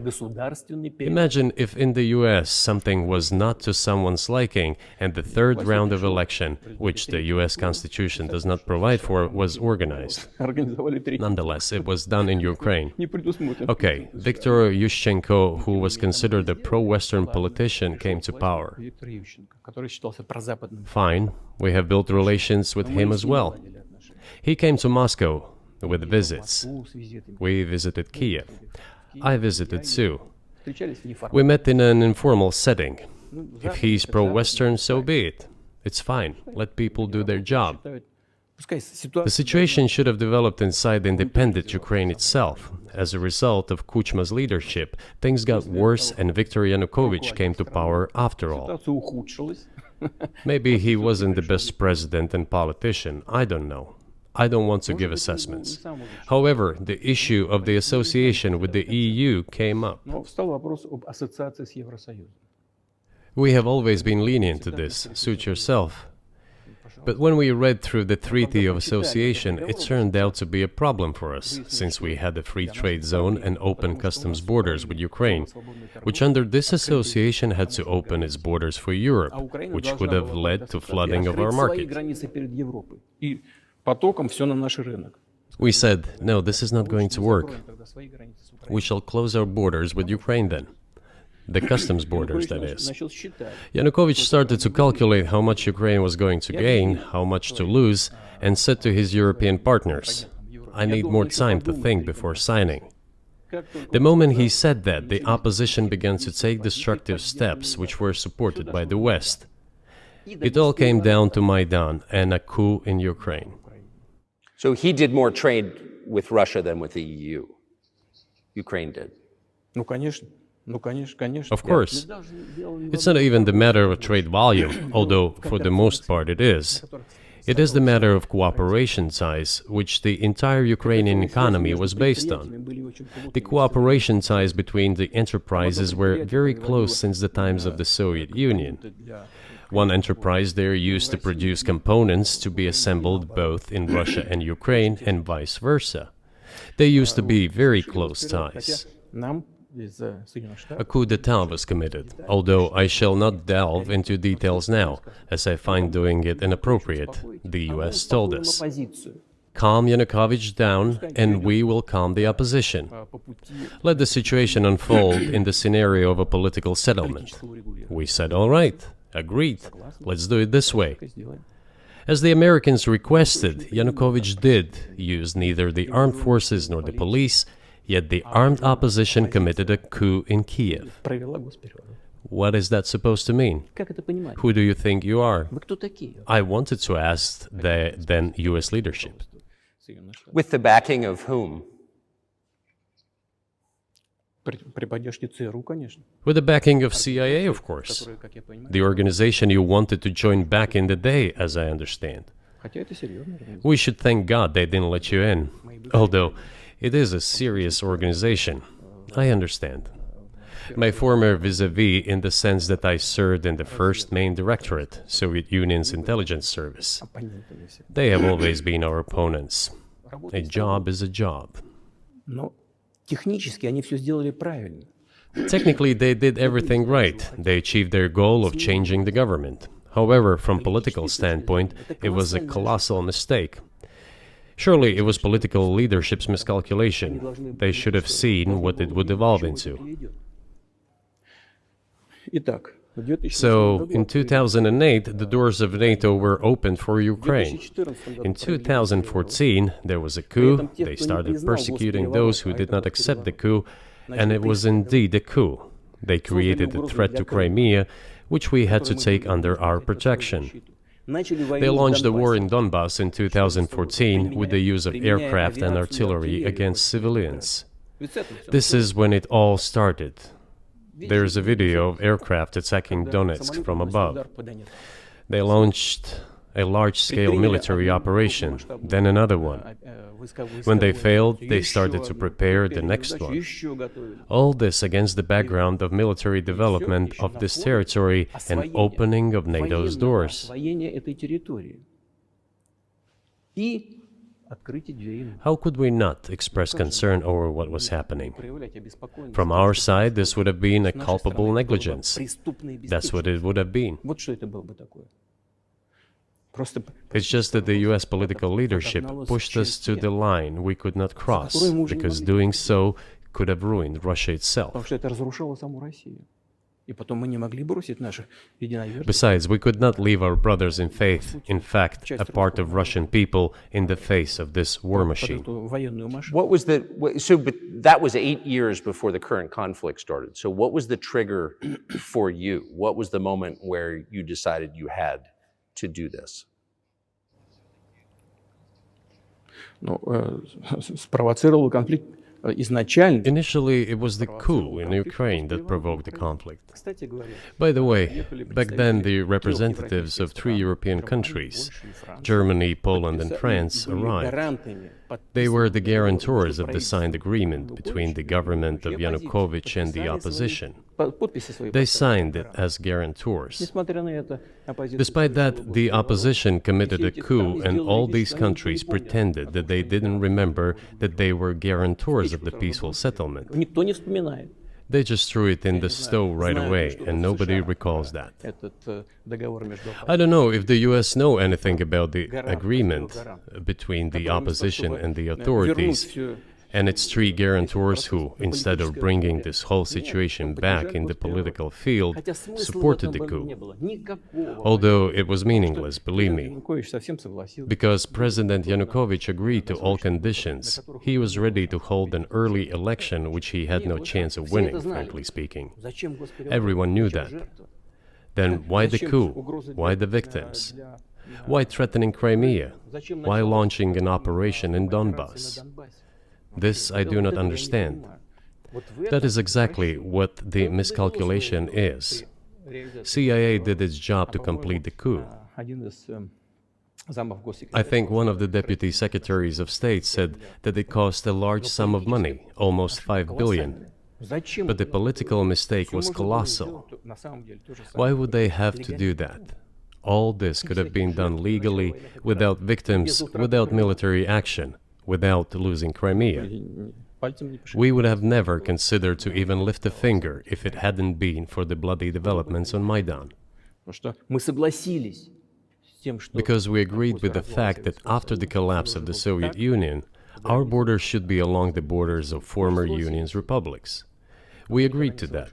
Imagine if in the US something was not to someone's liking, and the third round of election, which the US Constitution does not provide for, was organized. Nonetheless, it was done in Ukraine. Okay, Viktor Yushchenko, who was considered a pro-Western politician, came to power. Fine, we have built relations with him as well. He came to Moscow with visits. We visited Kiev. I visited too. We met in an informal setting. If he's pro-Western, so be it. It's fine. Let people do their job. The situation should have developed inside the independent Ukraine itself. As a result of Kuchma's leadership, things got worse and Viktor Yanukovych came to power after all. Maybe he wasn't the best president and politician, I don't know. I don't want to give assessments. However, the issue of the association with the EU came up. We have always been lenient to this. Suit yourself. But when we read through the Treaty of Association, it turned out to be a problem for us, since we had a free trade zone and open customs borders with Ukraine, which under this association had to open its borders for Europe, which would have led to flooding of our market. We said, no, this is not going to work. We shall close our borders with Ukraine then. The customs borders, that is. Yanukovych started to calculate how much Ukraine was going to gain, how much to lose, and said to his European partners, I need more time to think before signing. The moment he said that, the opposition began to take destructive steps which were supported by the West. It all came down to Maidan and a coup in Ukraine. So he did more trade with Russia than with the EU. Ukraine did. Of course. It's not even the matter of trade volume, although for the most part it is. It is the matter of cooperation ties, which the entire Ukrainian economy was based on. The cooperation ties between the enterprises were very close since the times of the Soviet Union. One enterprise there used to produce components to be assembled both in Russia and Ukraine and vice versa. They used to be very close ties. A coup d'etat was committed, although I shall not delve into details now, as I find doing it inappropriate, the US told us. Calm Yanukovych down, and we will calm the opposition. Let the situation unfold in the scenario of a political settlement. We said, all right, agreed, let's do it this way. As the Americans requested, Yanukovych did use neither the armed forces nor the police, yet the armed opposition committed a coup in Kiev. What is that supposed to mean? Who do you think you are? I wanted to ask the then US leadership. With the backing of whom? With the backing of CIA, of course. The organization you wanted to join back in the day, as I understand. We should thank God they didn't let you in, although it is a serious organization. I understand. My former vis-a-vis in the sense that I served in the first main directorate, Soviet Union's intelligence service. They have always been our opponents. A job is a job. Technically, they did everything right. They achieved their goal of changing the government. However, from political standpoint, it was a colossal mistake. Surely it was political leadership's miscalculation. They should have seen what it would evolve into. So, in 2008, the doors of NATO were opened for Ukraine. In 2014, there was a coup. They started persecuting those who did not accept the coup, and it was indeed a coup. They created a threat to Crimea, which we had to take under our protection. They launched a war in Donbass in 2014 with the use of aircraft and artillery against civilians. This is when it all started. There is a video of aircraft attacking Donetsk from above. They launched a large-scale military operation, then another one. When they failed, they started to prepare the next one. All this against the background of military development of this territory and opening of NATO's doors. How could we not express concern over what was happening? From our side, this would have been a culpable negligence. That's what it would have been. It's just that the US political leadership pushed us to the line we could not cross, because doing so could have ruined Russia itself. Besides, we could not leave our brothers in faith, in fact, a part of Russian people, in the face of this war machine. But that was 8 years before the current conflict started. So what was the trigger for you? What was the moment where you decided you had to do this? Initially, it was the coup in Ukraine that provoked the conflict. By the way, back then the representatives of 3 European countries, Germany, Poland and France, arrived. They were the guarantors of the signed agreement between the government of Yanukovych and the opposition. They signed it as guarantors. Despite that, the opposition committed a coup, and all these countries pretended that they didn't remember that they were guarantors of the peaceful settlement. They just threw it in the stove right away, and nobody recalls that. I don't know if the US know anything about the agreement between the opposition and the authorities, and its three guarantors who, instead of bringing this whole situation back in the political field, supported the coup. Although it was meaningless, believe me, because President Yanukovych agreed to all conditions. He was ready to hold an early election, which he had no chance of winning, frankly speaking. Everyone knew that. Then why the coup? Why the victims? Why threatening Crimea? Why launching an operation in Donbass? This I do not understand. That is exactly what the miscalculation is. CIA did its job to complete the coup. I think one of the deputy secretaries of state said that it cost a large sum of money, almost 5 billion. But the political mistake was colossal. Why would they have to do that? All this could have been done legally, without victims, without military action, without losing Crimea. We would have never considered to even lift a finger if it hadn't been for the bloody developments on Maidan. Because we agreed with the fact that after the collapse of the Soviet Union, our borders should be along the borders of former Union's republics. We agreed to that.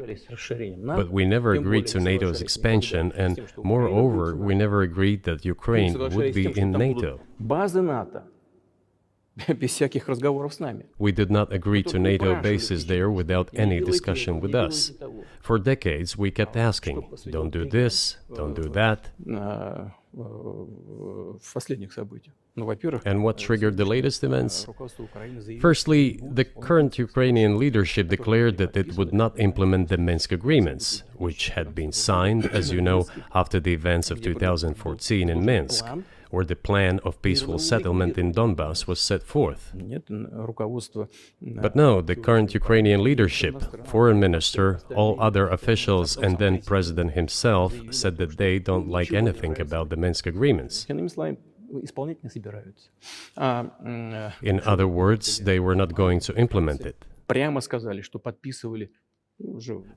But we never agreed to NATO's expansion, and moreover, we never agreed that Ukraine would be in NATO. We did not agree to NATO bases there without any discussion with us. For decades, we kept asking, don't do this, don't do that. And what triggered the latest events? Firstly, the current Ukrainian leadership declared that it would not implement the Minsk agreements, which had been signed, as you know, after the events of 2014 in Minsk, where the plan of peaceful settlement in Donbass was set forth. But no, the current Ukrainian leadership, foreign minister, all other officials, and then president himself said that they don't like anything about the Minsk agreements. In other words, they were not going to implement it.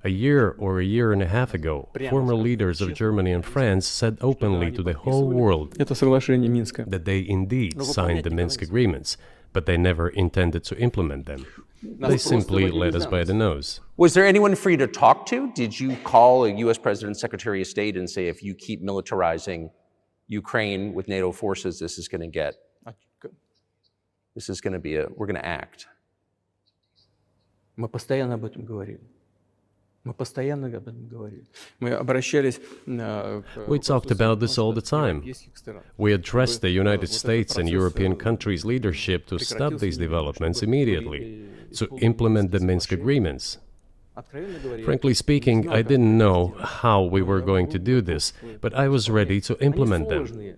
A year or a year and a half ago, former leaders of Germany and France said openly to the whole world that they indeed signed the Minsk agreements, but they never intended to implement them. They simply led us by the nose. Was there anyone for you to talk to? Did you call a U.S. President, Secretary of State and say, if you keep militarizing Ukraine with NATO forces, this is going to be we're going to act? We talked about this all the time. We addressed the United States and European countries' leadership to stop these developments immediately, to implement the Minsk agreements. Frankly speaking, I didn't know how we were going to do this, but I was ready to implement them.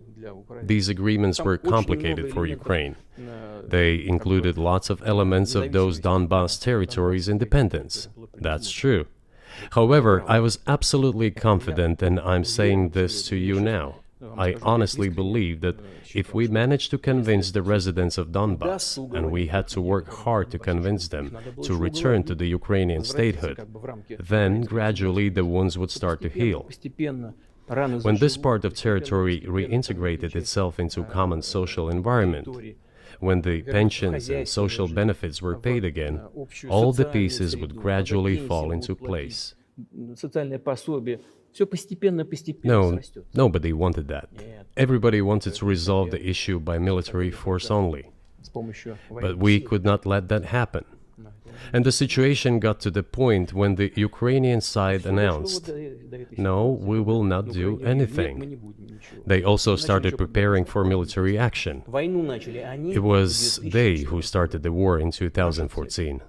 These agreements were complicated for Ukraine. They included lots of elements of those Donbass territories' independence. That's true. However, I was absolutely confident, and I'm saying this to you now. I honestly believe that if we managed to convince the residents of Donbass, and we had to work hard to convince them to return to the Ukrainian statehood, then gradually the wounds would start to heal. When this part of territory reintegrated itself into a common social environment, when the pensions and social benefits were paid again, all the pieces would gradually fall into place. No, nobody wanted that. Everybody wanted to resolve the issue by military force only. But we could not let that happen. And the situation got to the point when the Ukrainian side announced, no, we will not do anything. They also started preparing for military action. It was they who started the war in 2014.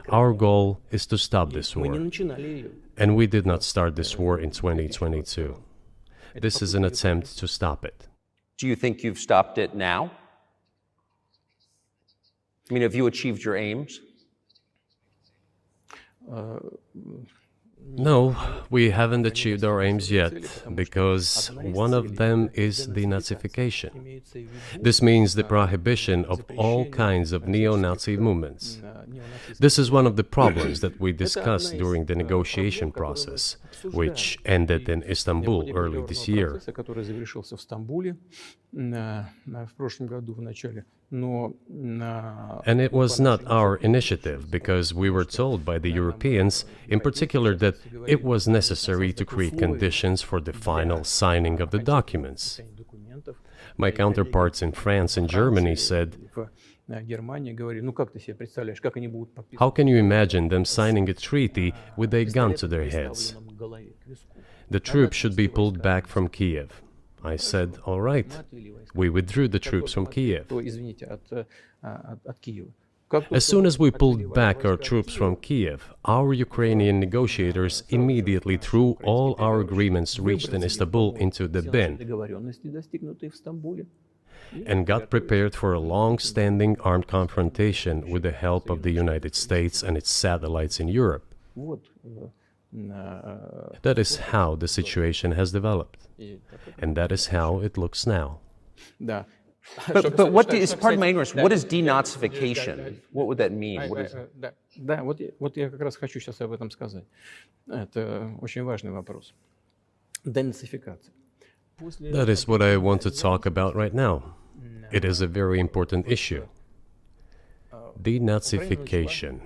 Our goal is to stop this war. And we did not start this war in 2022. This is an attempt to stop it. Do you think you've stopped it now? I mean, have you achieved your aims? No, we haven't achieved our aims yet, because one of them is denazification. This means the prohibition of all kinds of neo-Nazi movements. This is one of the problems that we discussed during the negotiation process, which ended in Istanbul early this year. And it was not our initiative, because we were told by the Europeans, in particular, that it was necessary to create conditions for the final signing of the documents. My counterparts in France and Germany said, "How can you imagine them signing a treaty with a gun to their heads? The troops should be pulled back from Kiev." I said, "All right." We withdrew the troops from Kiev. As soon as we pulled back our troops from Kiev, our Ukrainian negotiators immediately threw all our agreements reached in Istanbul into the bin and got prepared for a long-standing armed confrontation with the help of the United States and its satellites in Europe. That is how the situation has developed, and that is how it looks now. But what is, pardon my ignorance, what is denazification? What would that mean? What is... Да, вот я как раз хочу сейчас об этом сказать. Это очень важный вопрос. Денацификация. That is what I want to talk about right now. It is a very important issue. Denazification.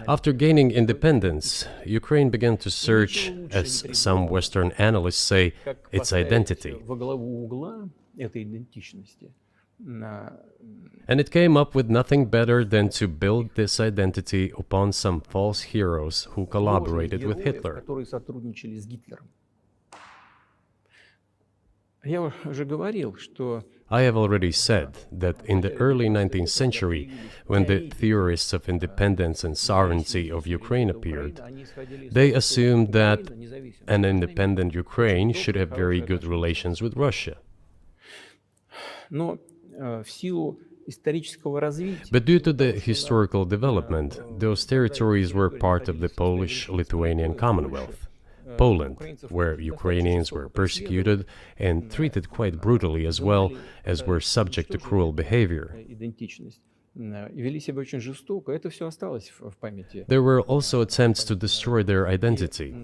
After gaining independence, Ukraine began to search, as some Western analysts say, its identity. And it came up with nothing better than to build this identity upon some false heroes who collaborated with Hitler. I have already said that in the early 19th century, when the theorists of independence and sovereignty of Ukraine appeared, they assumed that an independent Ukraine should have very good relations with Russia. But due to the historical development, those territories were part of the Polish-Lithuanian Commonwealth. Poland, where Ukrainians were persecuted and treated quite brutally, as well as were subject to cruel behavior. There were also attempts to destroy their identity.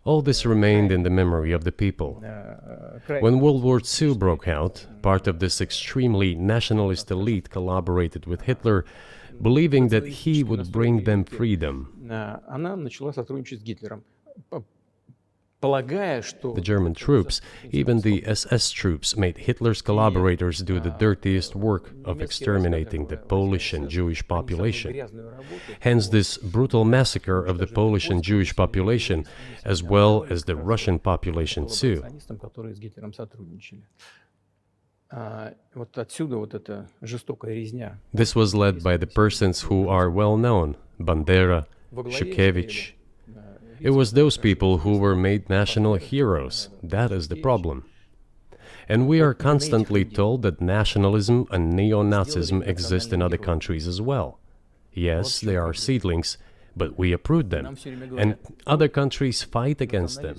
All this remained in the memory of the people. When World War II broke out, part of this extremely nationalist elite collaborated with Hitler, believing that he would bring them freedom. The German troops, even the SS troops, made Hitler's collaborators do the dirtiest work of exterminating the Polish and Jewish population. Hence this brutal massacre of the Polish and Jewish population, as well as the Russian population too. This was led by the persons who are well known, Bandera, Shukevich. It was those people who were made national heroes. That is the problem. And we are constantly told that nationalism and neo-Nazism exist in other countries as well. Yes, they are seedlings, but we uproot them, and other countries fight against them.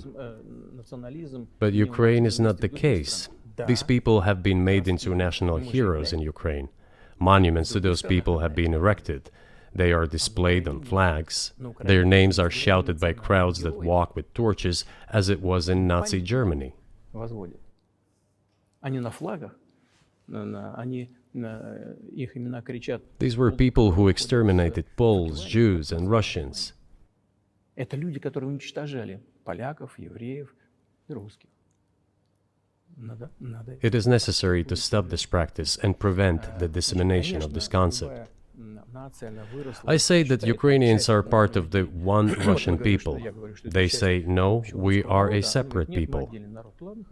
But Ukraine is not the case. These people have been made into national heroes in Ukraine. Monuments to those people have been erected. They are displayed on flags. Their names are shouted by crowds that walk with torches, as it was in Nazi Germany. These were people who exterminated Poles, Jews, and Russians. It is necessary to stop this practice and prevent the dissemination of this concept. I say that Ukrainians are part of the one Russian people. They say, no, we are a separate people.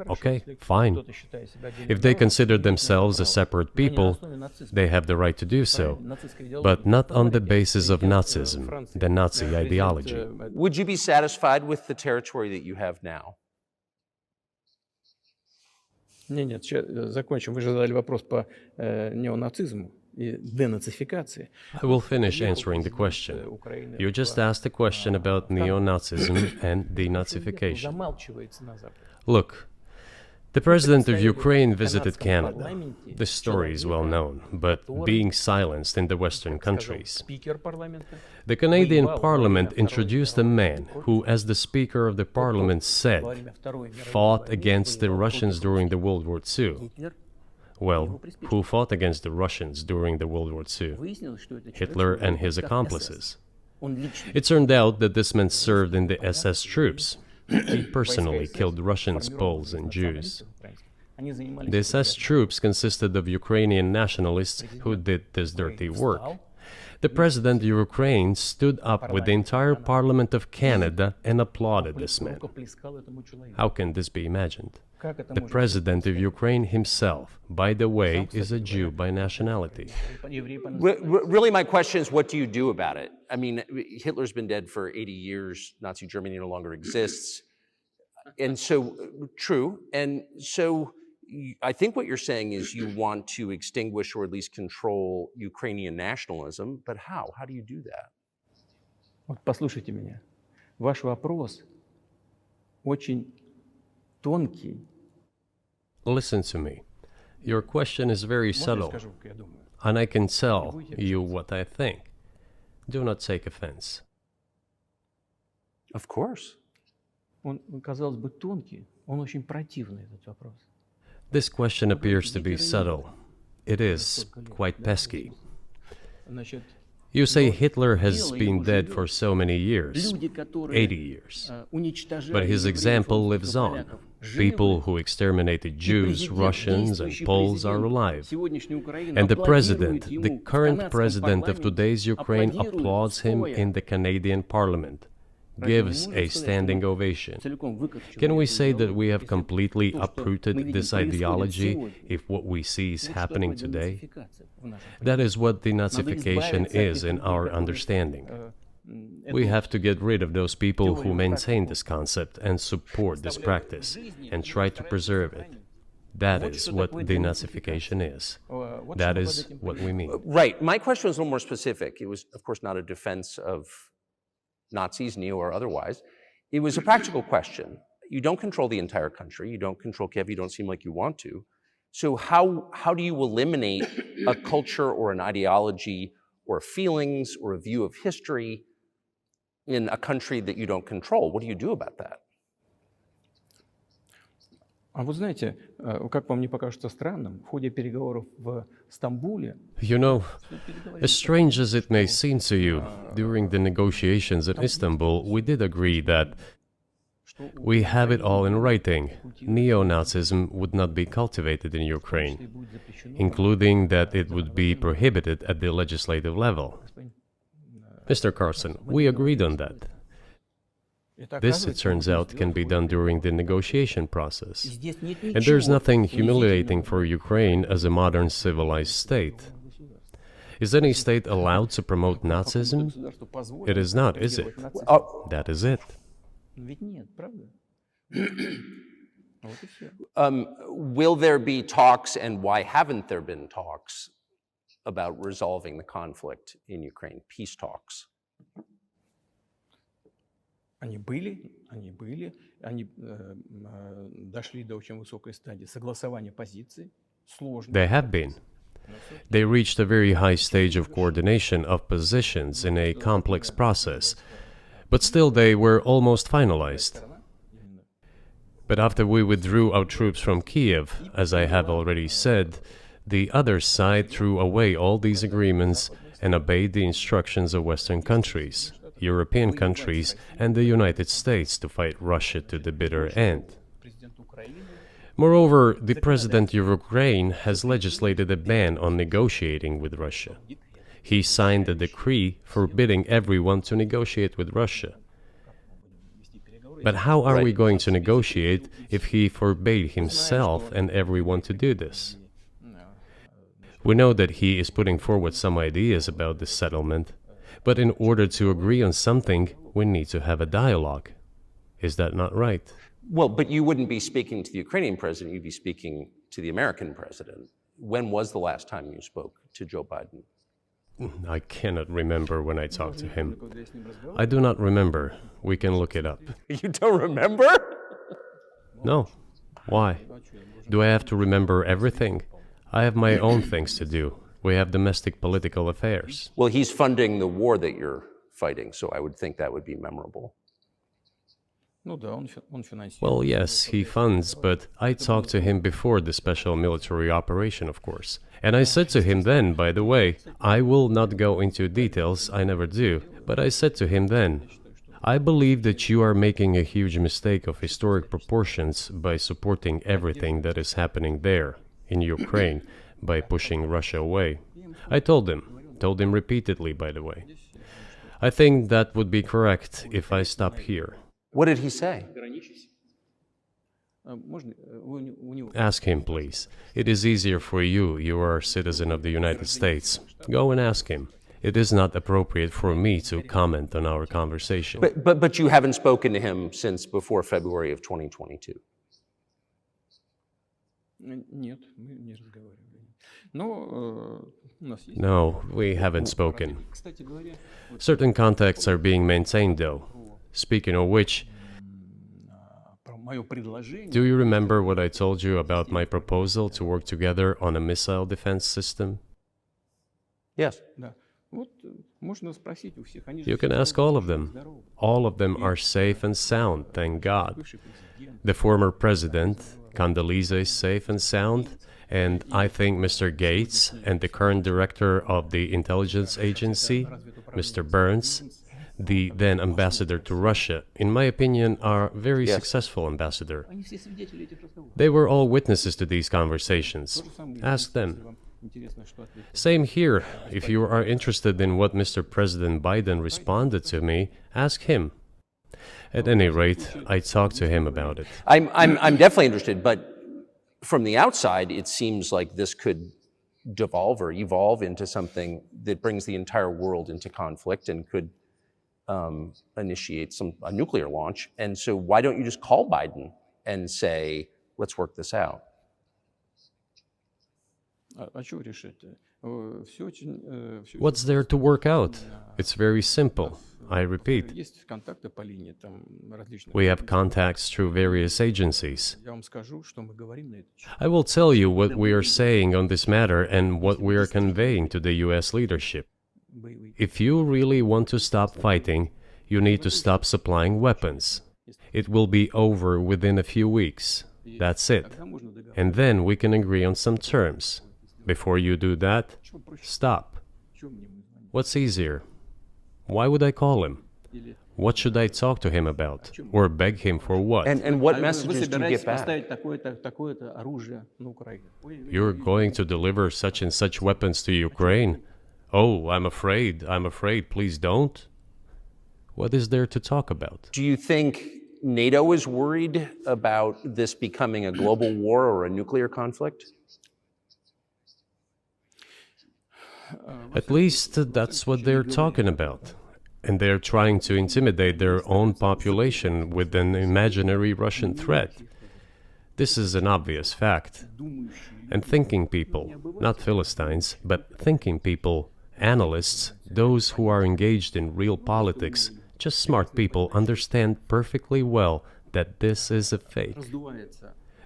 Okay, fine. If they consider themselves a separate people, they have the right to do so, but not on the basis of Nazism, the Nazi ideology. Would you be satisfied with the territory that you have now? Нет, закончим. Вы же задали вопрос по неонацизму. и денацификации. I will finish answering the question. You just asked a question about neo-Nazism and denazification. Замалчивается на Западе. Look, the president of Ukraine visited Canada. This story is well known, but being silenced in the Western countries. Спикер парламента. The Canadian Parliament introduced a man who, as the Speaker of the Parliament said, fought against the Russians during the World War II. Well, who fought against the Russians during the World War II? Hitler and his accomplices. It turned out that this man served in the SS troops. He personally killed Russians, Poles, and Jews. The SS troops consisted of Ukrainian nationalists who did this dirty work. The president of Ukraine stood up with the entire Parliament of Canada and applauded this man. How can this be imagined? The president of Ukraine himself, by the way, is a Jew by nationality. Really, my question is, what do you do about it? I mean, Hitler's been dead for 80 years. Nazi Germany no longer exists. And so, true. And so, I think what you're saying is you want to extinguish or at least control Ukrainian nationalism. But how? How do you do that? Вот послушайте меня. Ваш вопрос очень тонкий. Listen to me. Your question is very subtle, and I can tell you what I think. Do not take offense. Of course. Он, казалось бы, тонкий, он очень противный, этот вопрос. This question appears to be subtle. It is quite pesky. Значит, You say Hitler has been dead for so many years, 80 years. But his example lives on. People who exterminated Jews, Russians, and Poles are alive. And the president, the current president of today's Ukraine, applauds him in the Canadian Parliament, gives a standing ovation. Can we say that we have completely uprooted this ideology if what we see is happening today? That is what denazification is in our understanding. We have to get rid of those people who maintain this concept and support this practice and try to preserve it. That is what denazification is. That is what we mean. Right. My question was a little more specific. It was, of course, not a defense of Nazis, neo or otherwise. It was a practical question. You don't control the entire country. You don't control Kiev. You don't seem like you want to. So how do you eliminate a culture or an ideology or feelings or a view of history in a country that you don't control? What do you do about that? А вы знаете, как вам не покажется странным, в ходе переговоров в Стамбуле... You know, as strange as it may seem to you, during the negotiations in Istanbul, we did agree that we have it all in writing. Neo-Nazism would not be cultivated in Ukraine, including that it would be prohibited at the legislative level. Mr. Carlson, we agreed on that. This, it turns out, can be done during the negotiation process. And there's nothing humiliating for Ukraine as a modern civilized state. Is any state allowed to promote Nazism? It is not, is it? That is it. Will there be talks, and why haven't there been talks about resolving the conflict in Ukraine, peace talks? Они были, они дошли до очень высокой стадии согласования позиций, сложно. They have been. They reached a very high stage of coordination of positions in a complex process, but still they were almost finalized. But after we withdrew our troops from Kiev, as I have already said, the other side threw away all these agreements and obeyed the instructions of Western countries, European countries, and the United States to fight Russia to the bitter end. Moreover, the president of Ukraine has legislated a ban on negotiating with Russia. He signed a decree forbidding everyone to negotiate with Russia. But how are we going to negotiate if he forbade himself and everyone to do this? We know that he is putting forward some ideas about this settlement, but in order to agree on something, we need to have a dialogue. Is that not right? Well, but you wouldn't be speaking to the Ukrainian president, you'd be speaking to the American president. when was the last time you spoke to Joe Biden? I cannot remember when I talked to him. I do not remember. We can look it up. You don't remember? No. Why? Do I have to remember everything? I have my own things to do. We have domestic political affairs. Well, he's funding the war that you're fighting, so I would think that would be memorable. Well, yes, he funds, but I talked to him before the special military operation, of course. And I said to him then, by the way, I will not go into details, I never do, but I said to him then, I believe that you are making a huge mistake of historic proportions by supporting everything that is happening there, in Ukraine, by pushing Russia away. I told him repeatedly, by the way. I think that would be correct if I stop here. What did he say? Ask him, please. It is easier for you. You are a citizen of the United States. Go and ask him. It is not appropriate for me to comment on our conversation. But you haven't spoken to him since before February of 2022? No, we haven't spoken. Certain contacts are being maintained, though. Speaking of which, do you remember what I told you about my proposal to work together on a missile defense system? Yes. You can ask all of them. All of them are safe and sound, thank God. The former president, Condoleezza, is safe and sound, and I think Mr. Gates and the current director of the intelligence agency, Mr. Burns, the then ambassador to Russia, in my opinion, are very successful ambassador. They were all witnesses to these conversations. Ask them. Same here. If you are interested in what Mr. President Biden responded to me, ask him. At any rate, I talked to him about it. I'm definitely interested, but from the outside, it seems like this could devolve or evolve into something that brings the entire world into conflict and could initiate a nuclear launch. And so why don't you just call Biden and say, let's work this out? What's there to work out? It's very simple. I repeat, we have contacts through various agencies. I will tell you what we are saying on this matter and what we are conveying to the US leadership. If you really want to stop fighting, you need to stop supplying weapons. It will be over within a few weeks. That's it. And then we can agree on some terms. Before you do that, stop. What's easier? Why would I call him? What should I talk to him about? Or beg him for what? And what messages do you get back? You're going to deliver such and such weapons to Ukraine? Oh, I'm afraid, please don't. What is there to talk about? Do you think NATO is worried about this becoming a global war or a nuclear conflict? At least that's what they're talking about. And they're trying to intimidate their own population with an imaginary Russian threat. This is an obvious fact. And thinking people, not Philistines, but thinking people, analysts, those who are engaged in real politics, just smart people, understand perfectly well that this is a fake.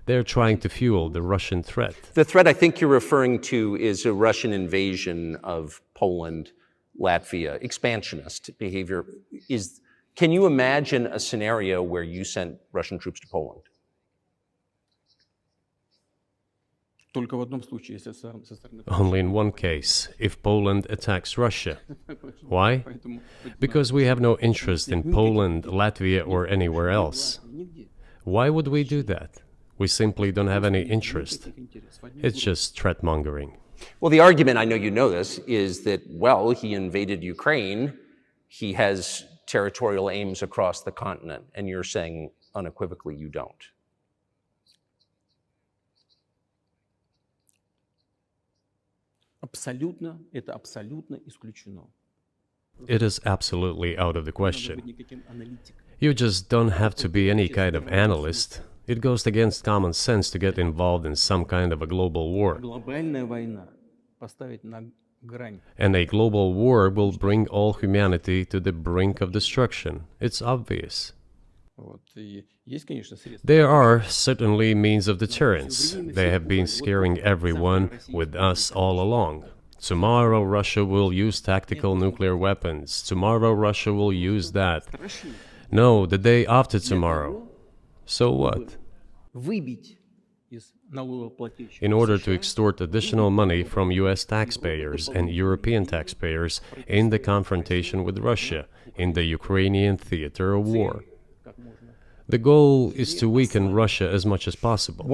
They're trying to fuel the Russian threat. The threat I think you're referring to is a Russian invasion of Poland, Latvia, expansionist behavior. Can you imagine a scenario where you sent Russian troops to Poland? Only in one case, if Poland attacks Russia. Why? Because we have no interest in Poland, Latvia, or anywhere else. Why would we do that? We simply don't have any interest. It's just threat-mongering. Well, the argument, I know you know this, is that, well, he invaded Ukraine, he has territorial aims across the continent, and you're saying unequivocally you don't. It is absolutely out of the question. You just don't have to be any kind of analyst. It goes against common sense to get involved in some kind of a global war. Глобальная война поставить на грань. And a global war will bring all humanity to the brink of destruction. It's obvious. Вот. И есть, конечно, средства. There are certainly means of deterrence. They have been scaring everyone with us all along. Tomorrow Russia will use tactical nuclear weapons. Tomorrow Russia will use that. No, the day after tomorrow. So what? Выбить из налогоплательщиков In order to extort additional money from US taxpayers and European taxpayers in the confrontation with Russia in the Ukrainian theater of war. The goal is to weaken Russia as much as possible.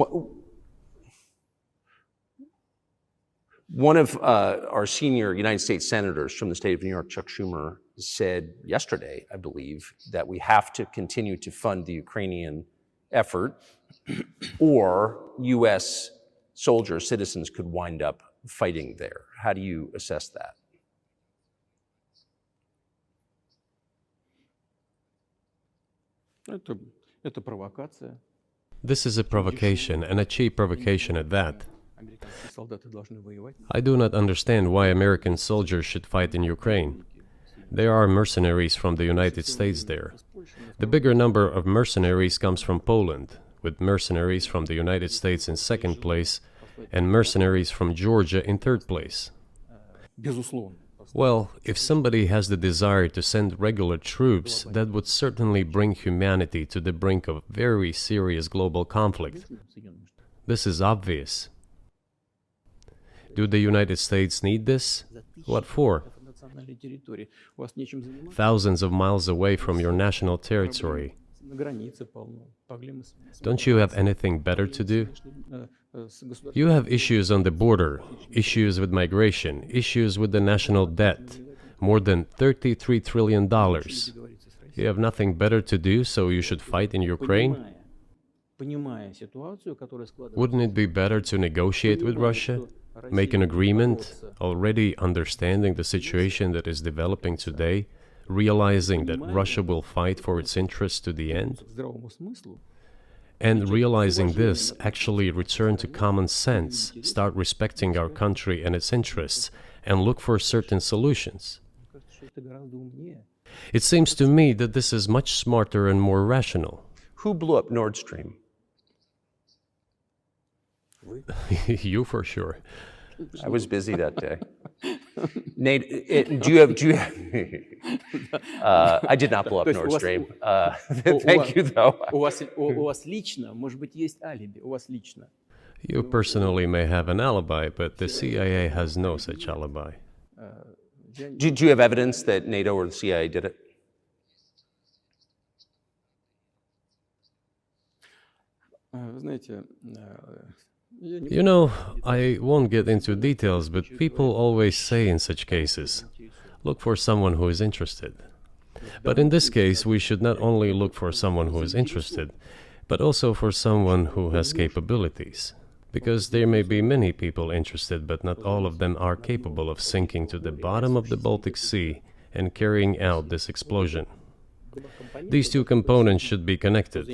One of our senior United States senators from the state of New York, Chuck Schumer, said yesterday, I believe, that we have to continue to fund the Ukrainian effort, or U.S. soldiers, citizens could wind up fighting there. How do you assess that? Это провокация. This is a provocation, and a cheap provocation at that. Американские солдаты должны воевать. I do not understand why American soldiers should fight in Ukraine. There are mercenaries from the United States there. The bigger number of mercenaries comes from Poland, with mercenaries from the United States in second place and mercenaries from Georgia in third place. Безусловно. Well, if somebody has the desire to send regular troops, that would certainly bring humanity to the brink of very serious global conflict. This is obvious. Do the United States need this? What for? Национальной территории. У вас нечем заниматься. Thousands of miles away from your national territory. На границе полно. Проблемы Don't you have anything better to do? с государством. You have issues on the border, issues with migration, issues with the national debt, more than $33 trillion. You have nothing better to do, so you should fight in Ukraine? Понимая ситуацию, которая складывается. Wouldn't it be better to negotiate with Russia? Make an agreement, already understanding the situation that is developing today, realizing that Russia will fight for its interests to the end? Здравому смыслу. And realizing this, actually return to common sense, start respecting our country and its interests, and look for certain solutions. Мне кажется, что это гораздо умнее. It seems to me that this is much smarter and more rational. Who blew up Nord Stream? You for sure. I was busy that day. Nate, do you have I did not blow up Nord Stream. Thank you, though. У вас лично, может быть, есть алиби. У вас лично. You personally may have an alibi, but the CIA has no such alibi. Do you have evidence that NATO or the CIA did it? Вы знаете, You know, I won't get into details, but people always say in such cases, look for someone who is interested. But in this case, we should not only look for someone who is interested, but also for someone who has capabilities. Because there may be many people interested, but not all of them are capable of sinking to the bottom of the Baltic Sea and carrying out this explosion. These two components should be connected.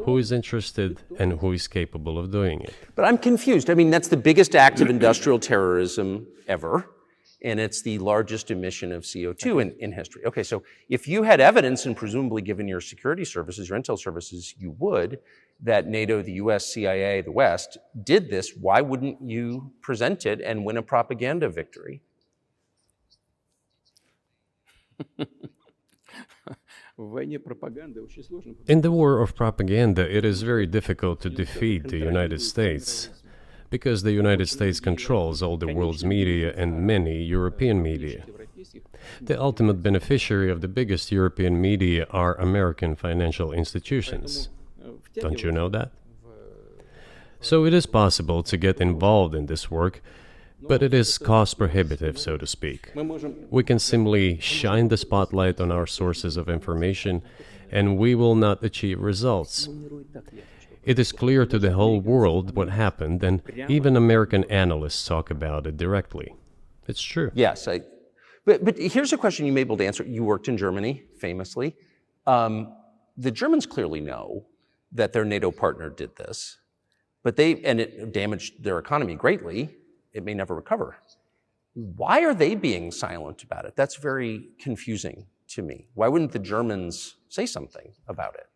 Who is interested and who is capable of doing it? But I'm confused. I mean, that's the biggest act of industrial terrorism ever, and it's the largest emission of CO2 in history. Okay, so if you had evidence, and presumably given your security services, your intel services, you would, that NATO, the US, CIA, the West, did this, why wouldn't you present it and win a propaganda victory? In the war of propaganda, it is very difficult to defeat the United States, because the United States controls all the world's media and many European media. The ultimate beneficiary of the biggest European media are American financial institutions. Don't you know that? So it is possible to get involved in this work, but it is cost prohibitive, so to speak. We can simply shine the spotlight on our sources of information, and we will not achieve results. It is clear to the whole world what happened, and even American analysts talk about it directly. It's true. Yes, but here's a question you may be able to answer. You worked in Germany, famously. The Germans clearly know that their NATO partner did this, and it damaged their economy greatly. It may never recover. Why are they being silent about it? That's very confusing to me. Why wouldn't the Germans say something about it?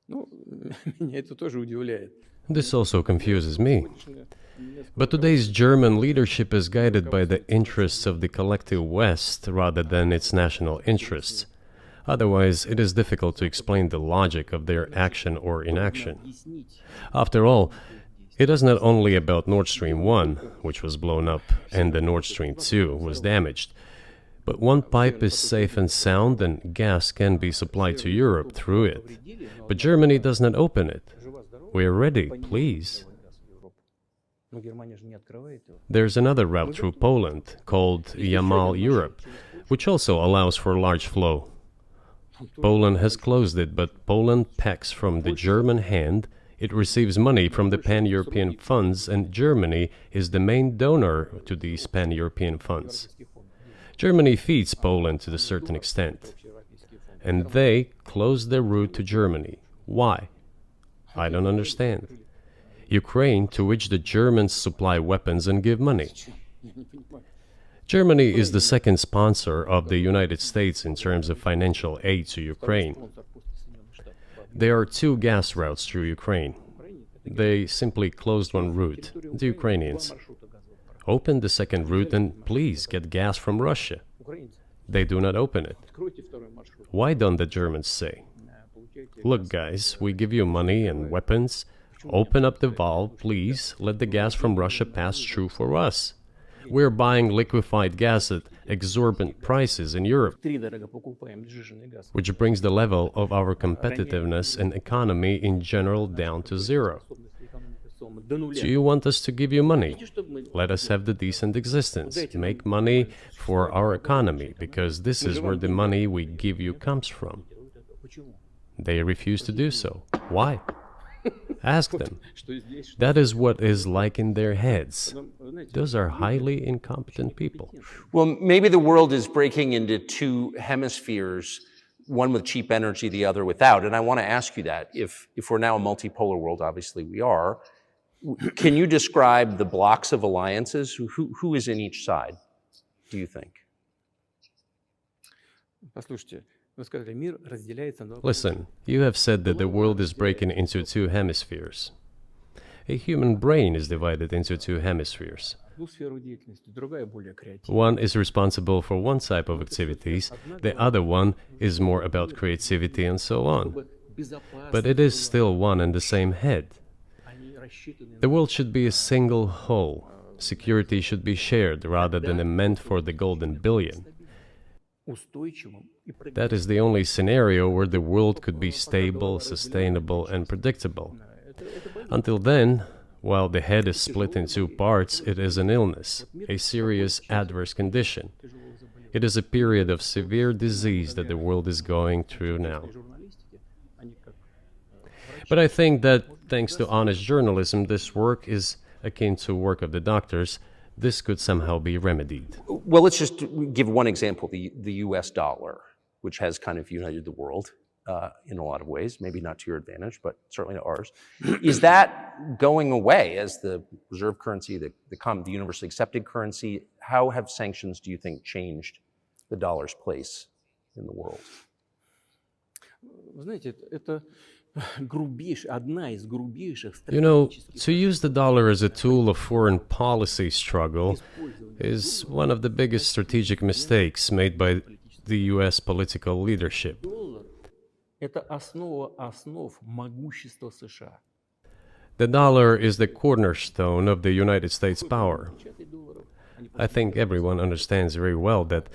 Ну, меня это тоже удивляет. This also confuses me. But today's German leadership is guided by the interests of the collective West rather than its national interests. Otherwise, it is difficult to explain the logic of their action or inaction. After all, it is not only about Nord Stream 1, which was blown up, and the Nord Stream 2 was damaged, but one pipe is safe and sound and gas can be supplied to Europe through it. But Germany does not open it. We are ready, please. There's another route through Poland, called Yamal Europe, which also allows for large flow. Poland has closed it, but Poland packs from the German hand. It receives money from the pan-European funds, and Germany is the main donor to these pan-European funds. Germany feeds Poland to a certain extent, and they close their route to Germany. Why? I don't understand. Ukraine, to which the Germans supply weapons and give money. Germany is the second sponsor of the United States in terms of financial aid to Ukraine. There are two gas routes through Ukraine. They simply closed one route, the Ukrainians. Open the second route and please get gas from Russia. They do not open it. Why don't the Germans say, look guys, we give you money and weapons, open up the valve, please, let the gas from Russia pass through for us. We're buying liquefied gas at exorbitant prices in Europe, which brings the level of our competitiveness and economy in general down to zero. Do you want us to give you money? Let us have the decent existence. Make money for our economy, because this is where the money we give you comes from. They refuse to do so. Why? Ask them. That is what is like in their heads. Those are highly incompetent people. Well, maybe the world is breaking into two hemispheres, one with cheap energy, the other without. And I want to ask you that. If we're now a multipolar world, obviously we are, can you describe the blocks of alliances? Who is in each side, do you think? Listen, you have said that the world is breaking into two hemispheres. A human brain is divided into two hemispheres. One is responsible for one type of activities, the other one is more about creativity and so on. But it is still one and the same head. The world should be a single whole. Security should be shared rather than meant for the golden billion. That is the only scenario where the world could be stable, sustainable, and predictable. Until then, while the head is split in two parts, it is an illness, a serious adverse condition. It is a period of severe disease that the world is going through now. But I think that, thanks to honest journalism, this work is akin to work of the doctors. This could somehow be remedied. Well, let's just give one example, the US dollar, which has kind of united the world in a lot of ways, maybe not to your advantage, but certainly to ours. Is that going away as the reserve currency, the universally accepted currency? How have sanctions, do you think, changed the dollar's place in the world? You know, to use the dollar as a tool of foreign policy struggle is one of the biggest strategic mistakes made by the US political leadership. The dollar is the cornerstone of the United States power. I think everyone understands very well that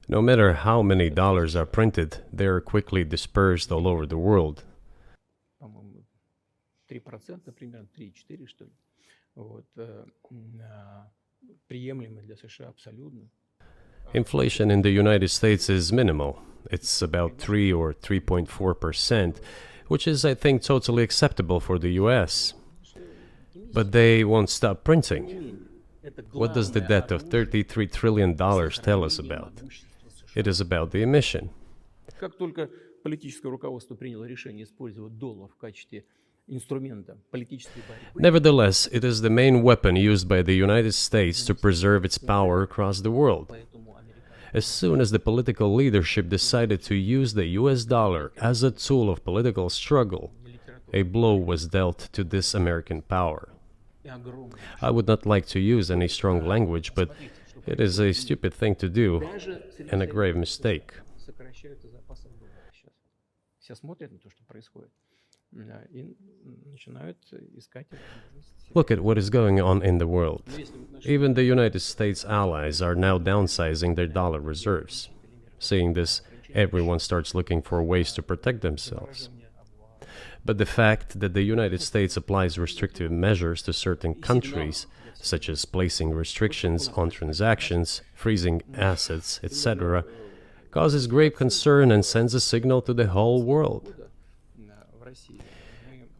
no matter how many dollars are printed, they are quickly dispersed all over the world. Inflation in the United States is minimal. It's about 3 or 3.4%, which is, I think, totally acceptable for the US. But they won't stop printing. What does the debt of $33 trillion tell us about? It is about the emission. политическое руководство приняло решение использовать доллар в качестве инструмента политической борьбы. Nevertheless, it is the main weapon used by the United States to preserve its power across the world. As soon as the political leadership decided to use the US dollar as a tool of political struggle, a blow was dealt to this American power. I would not like to use any strong language, but it is a stupid thing to do and a grave mistake. Сокращаются запасы доллара сейчас. Все смотрят на то, что происходит, и начинают искать возможности. Look at what is going on in the world. Even the United States allies are now downsizing their dollar reserves. Seeing this, everyone starts looking for ways to protect themselves. But the fact that the United States applies restrictive measures to certain countries, such as placing restrictions on transactions, freezing assets, etc., causes grave concern and sends a signal to the whole world.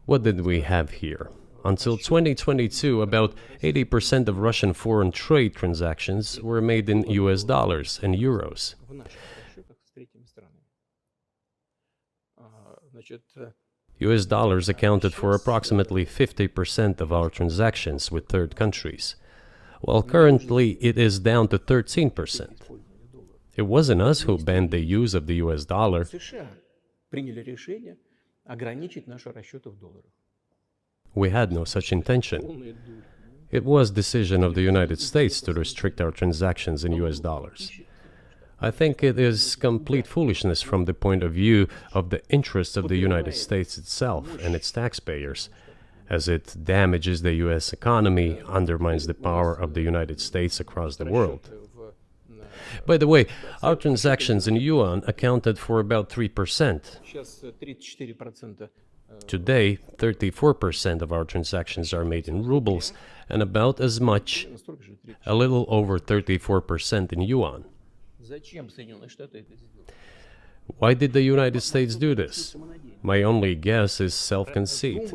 What did we have here? Until 2022, about 80% of Russian foreign trade transactions were made in US dollars and euros. В наших расчетах с третьими странами. Значит, US dollars accounted for approximately 50% of our transactions with third countries, while currently it is down to 13%. It wasn't us who banned the use of the US dollar. США приняли решение ограничить наши расчеты в долларах. We had no such intention. It was decision of the United States to restrict our transactions in US dollars. I think it is complete foolishness from the point of view of the interests of the United States itself and its taxpayers, as it damages the US economy, undermines the power of the United States across the world. By the way, our transactions in yuan accounted for about 3%. Сейчас 34%. Today, 34% of our transactions are made in rubles, and about as much, a little over 34% in yuan. Зачем Соединенные Штаты это сделали? Why did the United States do this? My only guess is self-conceit.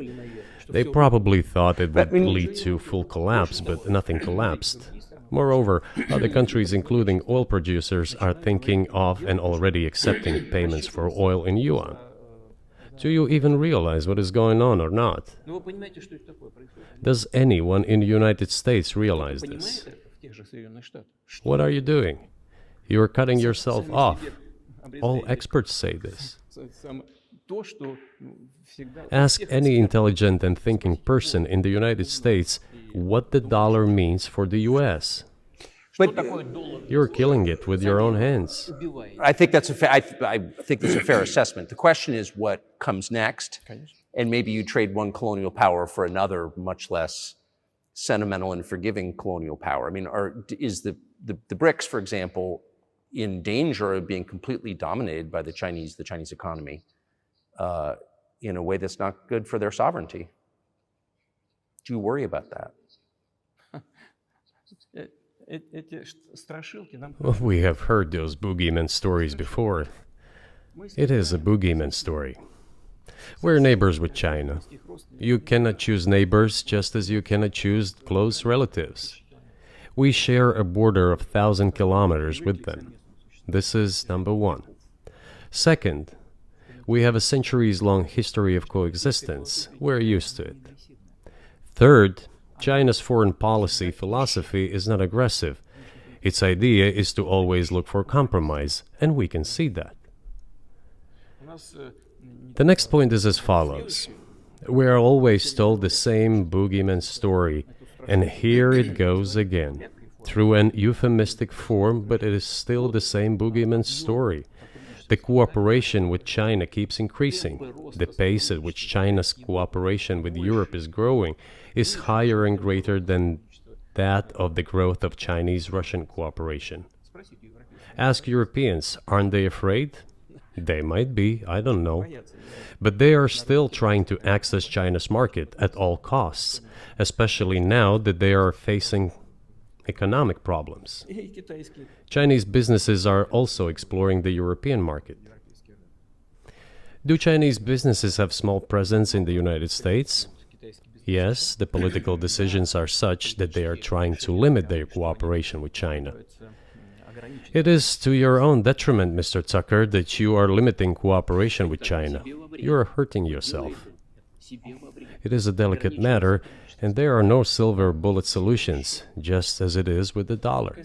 They probably thought it would lead to full collapse, but nothing collapsed. Moreover, other countries, including oil producers, are thinking of and already accepting payments for oil in yuan. Do you even realize what is going on or not? Ну, вы понимаете, что это такое происходит? Does anyone in the United States realize this? Понимаете, в тех же Соединенных Штатах? What are you doing? You are cutting yourself off. All experts say this. То, что всегда... Ask any intelligent and thinking person in the United States what the dollar means for the US. But You're killing it with your own hands. I think that's I think that's a fair assessment. The question is what comes next, and maybe you trade one colonial power for another, much less sentimental and forgiving colonial power. I mean, is the BRICS, for example, in danger of being completely dominated by the Chinese economy in a way that's not good for their sovereignty? Do you worry about that? Эти страшилки нам... We have heard those boogeyman stories before. It is a boogeyman story. We're neighbors with China. You cannot choose neighbors just as you cannot choose close relatives. We share a border of 1,000 kilometers with them. This is number one. Second, we have a centuries-long history of coexistence. We're used to it. Third, China's foreign policy philosophy is not aggressive. Its idea is to always look for compromise, and we can see that. The next point is as follows. We are always told the same boogeyman story, and here it goes again. Through an euphemistic form, but it is still the same boogeyman story. The cooperation with China keeps increasing. The pace at which China's cooperation with Europe is growing is higher and greater than that of the growth of Chinese-Russian cooperation. Ask Europeans, aren't they afraid? They might be, I don't know. But they are still trying to access China's market at all costs, especially now that they are facing economic problems. Chinese businesses are also exploring the European market. Do Chinese businesses have small presence in the United States? Yes, the political decisions are such that they are trying to limit their cooperation with China. It is to your own detriment, Mr. Tucker, that you are limiting cooperation with China. You are hurting yourself. It is a delicate matter, and there are no silver bullet solutions, just as it is with the dollar.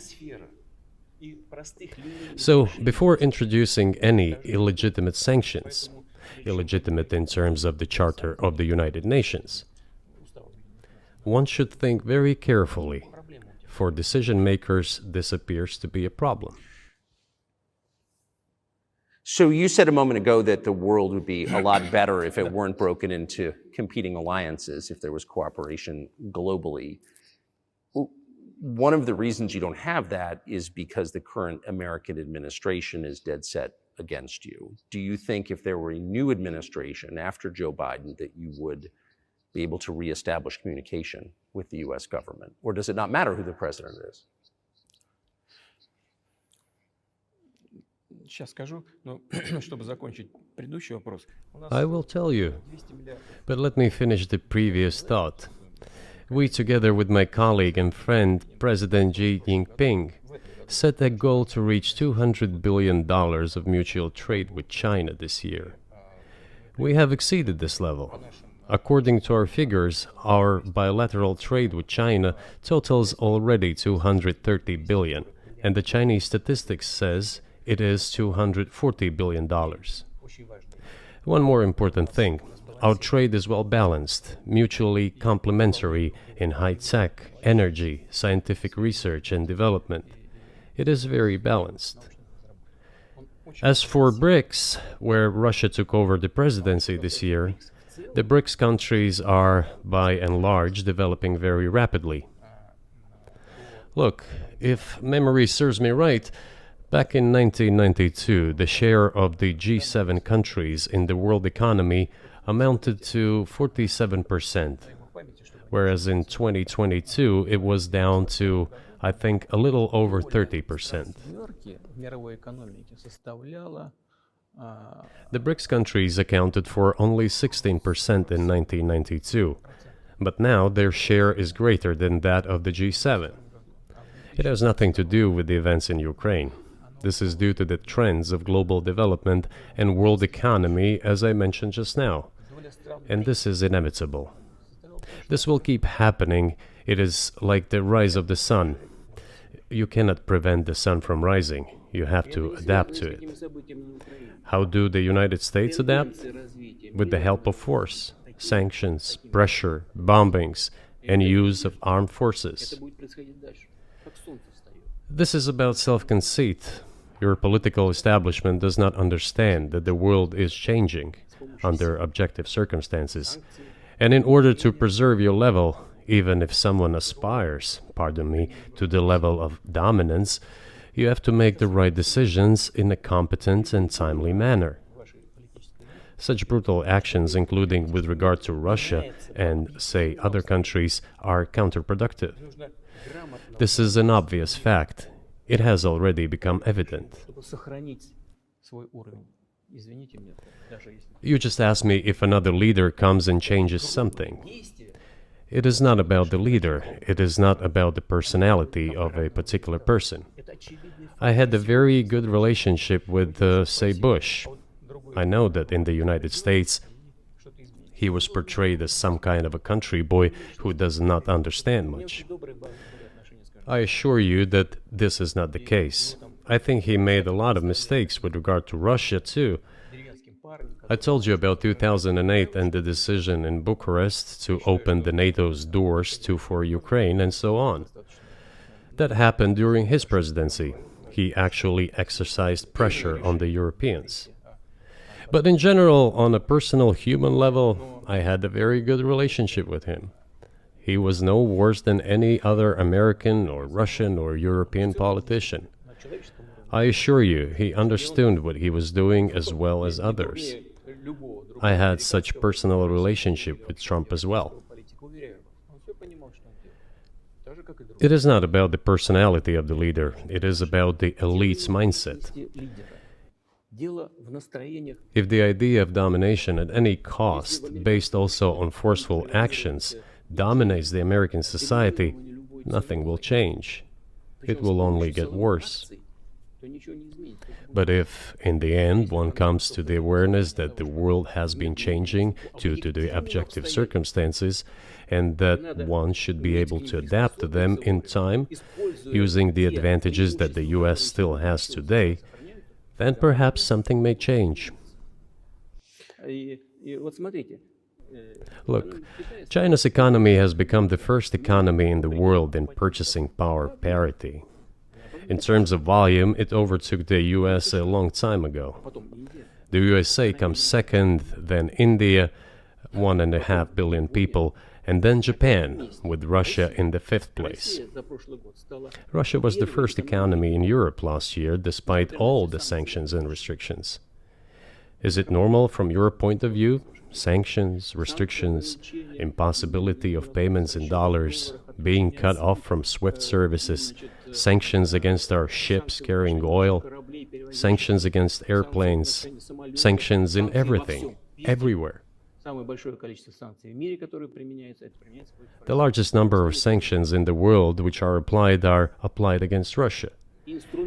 So, before introducing any illegitimate sanctions, illegitimate in terms of the Charter of the United Nations, one should think very carefully. For decision makers, this appears to be a problem. So you said a moment ago that the world would be a lot better if it weren't broken into competing alliances, if there was cooperation globally. One of the reasons you don't have that is because the current American administration is dead set against you. Do you think if there were a new administration after Joe Biden that you would be able to reestablish communication with the US government? Or does it not matter who the president is? I will tell you, but let me finish the previous thought. We, together with my colleague and friend, President Xi Jinping, set a goal to reach $200 billion of mutual trade with China this year. We have exceeded this level. According to our figures, our bilateral trade with China totals already $230 billion, and the Chinese statistics says it is $240 billion. One more important thing. Our trade is well balanced, mutually complementary in high-tech, energy, scientific research and development. It is very balanced. As for BRICS, where Russia took over the presidency this year, the BRICS countries are, by and large, developing very rapidly. Look, if memory serves me right, back in 1992, the share of the G7 countries in the world economy amounted to 47%, whereas in 2022 it was down to, I think, a little over 30%. The BRICS countries accounted for only 16% in 1992, but now their share is greater than that of the G7. It has nothing to do with the events in Ukraine. This is due to the trends of global development and world economy, as I mentioned just now. And this is inevitable. This will keep happening. It is like the rise of the sun. You cannot prevent the sun from rising. You have to adapt to it. How do the United States adapt? With the help of force, sanctions, pressure, bombings, and use of armed forces. This is about self-conceit. Your political establishment does not understand that the world is changing under objective circumstances. And in order to preserve your level, even if someone aspires, pardon me, to the level of dominance, you have to make the right decisions in a competent and timely manner. Such brutal actions, including with regard to Russia and, say, other countries, are counterproductive. This is an obvious fact. It has already become evident. You just asked me if another leader comes and changes something. It is not about the leader. It is not about the personality of a particular person. I had a very good relationship with, say, Bush. I know that in the United States, he was portrayed as some kind of a country boy who does not understand much. I assure you that this is not the case. I think he made a lot of mistakes with regard to Russia, too. I told you about 2008 and the decision in Bucharest to open the NATO's doors for Ukraine and so on. That happened during his presidency. He actually exercised pressure on the Europeans. But in general, on a personal human level, I had a very good relationship with him. He was no worse than any other American or Russian or European politician. I assure you, he understood what he was doing as well as others. I had such personal relationship with Trump as well. It is not about the personality of the leader, it is about the elite's mindset. If the idea of domination at any cost, based also on forceful actions, dominates the American society, nothing will change. It will only get worse. But if, in the end, one comes to the awareness that the world has been changing due to the objective circumstances, and that one should be able to adapt to them in time, using the advantages that the US still has today, then perhaps something may change. Look, China's economy has become the first economy in the world in purchasing power parity. In terms of volume, it overtook the US a long time ago. The USA comes second, then India, 1.5 billion people, and then Japan, with Russia in the fifth place. Russia was the first economy in Europe last year, despite all the sanctions and restrictions. Is it normal from your point of view? Sanctions, restrictions, impossibility of payments in dollars, being cut off from SWIFT services, sanctions against our ships carrying oil, sanctions against airplanes, sanctions in everything, everywhere. The largest number of sanctions in the world which are applied against Russia.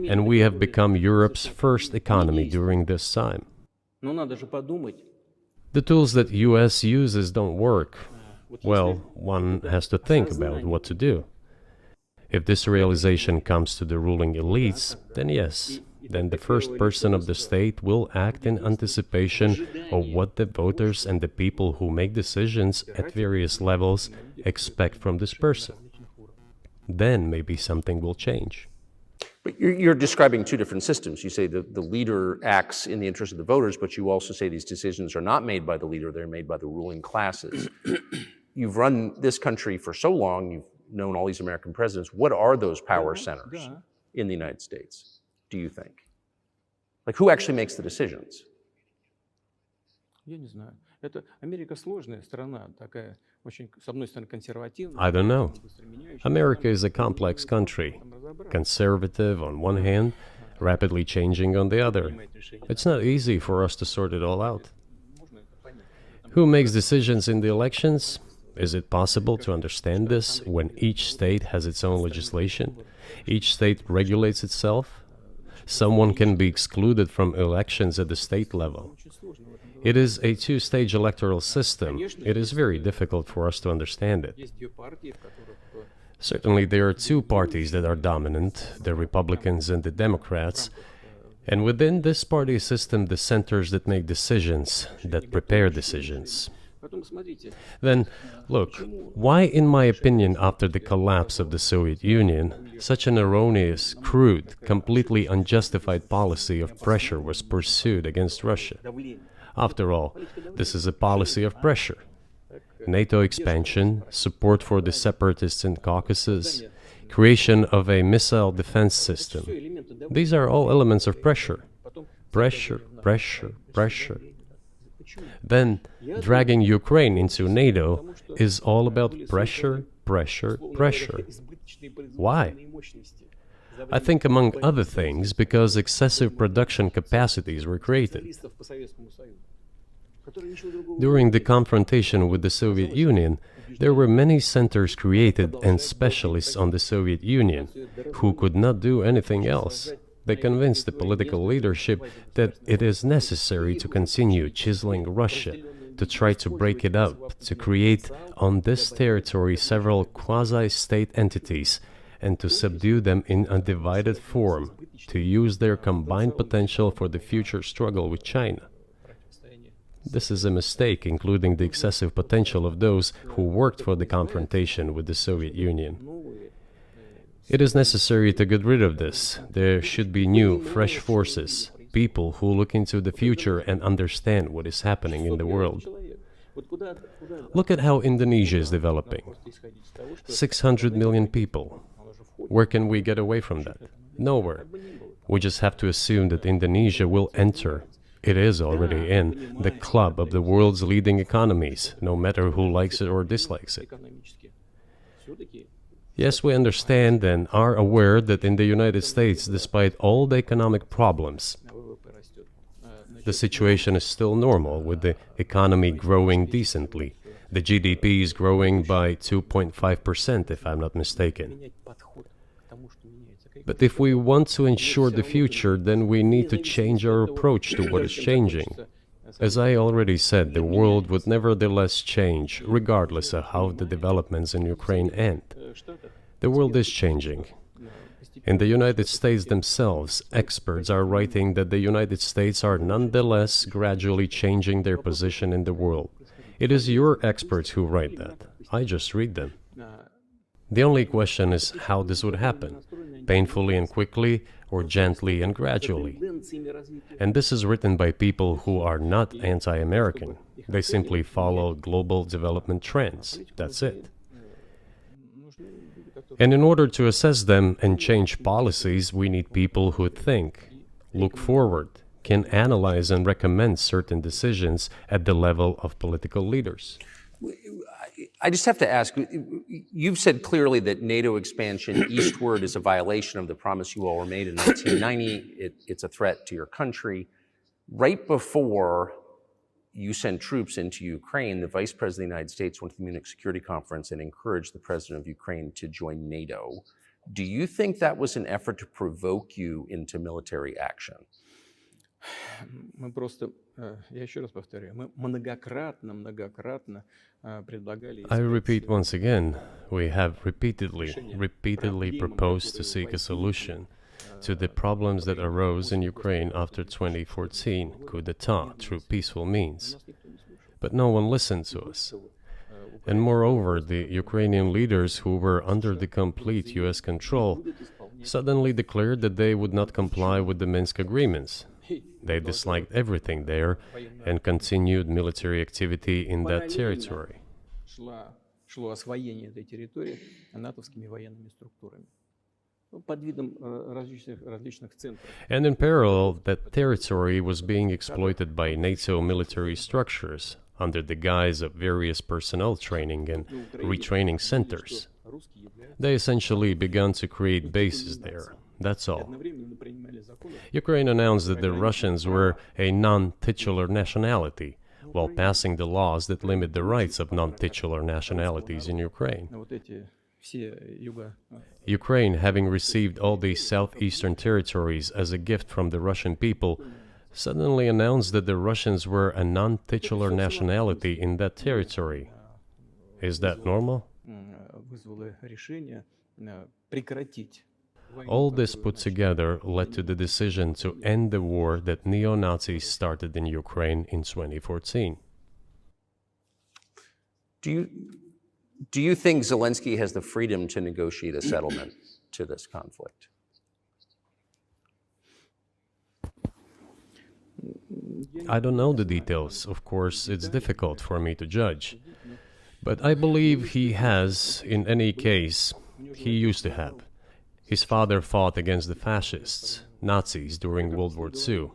And we have become Europe's first economy during this time. The tools that US uses don't work. Well, one has to think about what to do. If this realization comes to the ruling elites, then yes, then the first person of the state will act in anticipation of what the voters and the people who make decisions at various levels expect from this person. Then maybe something will change. But you're describing two different systems. You say the leader acts in the interest of the voters, but you also say these decisions are not made by the leader, they're made by the ruling classes. You've run this country for so long, you've known all these American presidents. What are those power centers in the United States, do you think? Like, who actually makes the decisions? I don't know. America is a complex country, conservative on one hand, rapidly changing on the other. It's not easy for us to sort it all out. Who makes decisions in the elections? Is it possible to understand this when each state has its own legislation? Each state regulates itself? Someone can be excluded from elections at the state level. It is a two-stage electoral system. It is very difficult for us to understand it. Certainly, there are two parties that are dominant, the Republicans and the Democrats, and within this party system, the centers that make decisions, that prepare decisions. Then, look, why, in my opinion, after the collapse of the Soviet Union, such an erroneous, crude, completely unjustified policy of pressure was pursued against Russia? After all, this is a policy of pressure. NATO expansion, support for the separatists in Caucasus, creation of a missile defense system. These are all elements of pressure. Pressure, pressure, pressure. Then, dragging Ukraine into NATO is all about pressure, pressure, pressure. Why? I think, among other things, because excessive production capacities were created. During the confrontation with the Soviet Union, there were many centers created and specialists on the Soviet Union who could not do anything else. They convinced the political leadership that it is necessary to continue chiseling Russia, to try to break it up, to create on this territory several quasi-state entities, and to subdue them in a divided form, to use their combined potential for the future struggle with China. This is a mistake, including the excessive potential of those who worked for the confrontation with the Soviet Union. It is necessary to get rid of this. There should be new, fresh forces, people who look into the future and understand what is happening in the world. Look at how Indonesia is developing. 600 million people. Where can we get away from that? Nowhere. We just have to assume that Indonesia will enter. It is already in the club of the world's leading economies, no matter who likes it or dislikes it. Yes, we understand and are aware that in the United States, despite all the economic problems, the situation is still normal, with the economy growing decently. The GDP is growing by 2.5%, if I'm not mistaken. But if we want to ensure the future, then we need to change our approach to what is changing. As I already said, the world would nevertheless change, regardless of how the developments in Ukraine end. The world is changing. In the United States themselves, experts are writing that the United States are nonetheless gradually changing their position in the world. It is your experts who write that. I just read them. The only question is how this would happen, painfully and quickly, or gently and gradually. And this is written by people who are not anti-American. They simply follow global development trends. That's it. And in order to assess them and change policies, we need people who think, look forward, can analyze and recommend certain decisions at the level of political leaders. I just have to ask, you've said clearly that NATO expansion eastward is a violation of the promise you all were made in 1990. It's a threat to your country. Right before you sent troops into Ukraine, the Vice President of the United States went to the Munich Security Conference and encouraged the President of Ukraine to join NATO. Do you think that was an effort to provoke you into military action? Мы просто, я еще раз повторяю, мы многократно предлагали... I repeat once again, we have repeatedly proposed to seek a solution to the problems that arose in Ukraine after 2014 coup d'etat through peaceful means. But no one listened to us. And moreover, the Ukrainian leaders who were under the complete US control suddenly declared that they would not comply with the Minsk agreements. They disliked everything there and continued military activity in that territory. Шло освоение этой территории натовскими военными структурами. Под видом различных центров. And in parallel, that territory was being exploited by NATO military structures under the guise of various personnel training and retraining centers. They essentially began to create bases there. That's all. Ukraine announced that the Russians were a non-titular nationality, while passing the laws that limit the rights of non-titular nationalities in Ukraine. Ukraine, having received all these southeastern territories as a gift from the Russian people, suddenly announced that the Russians were a non-titular nationality in that territory. Is that normal? All this put together led to the decision to end the war that neo-Nazis started in Ukraine in 2014. Do you think Zelensky has the freedom to negotiate a settlement to this conflict? I don't know the details. Of course, it's difficult for me to judge. But I believe he has, in any case, he used to have. His father fought against the fascists, Nazis, during World War II.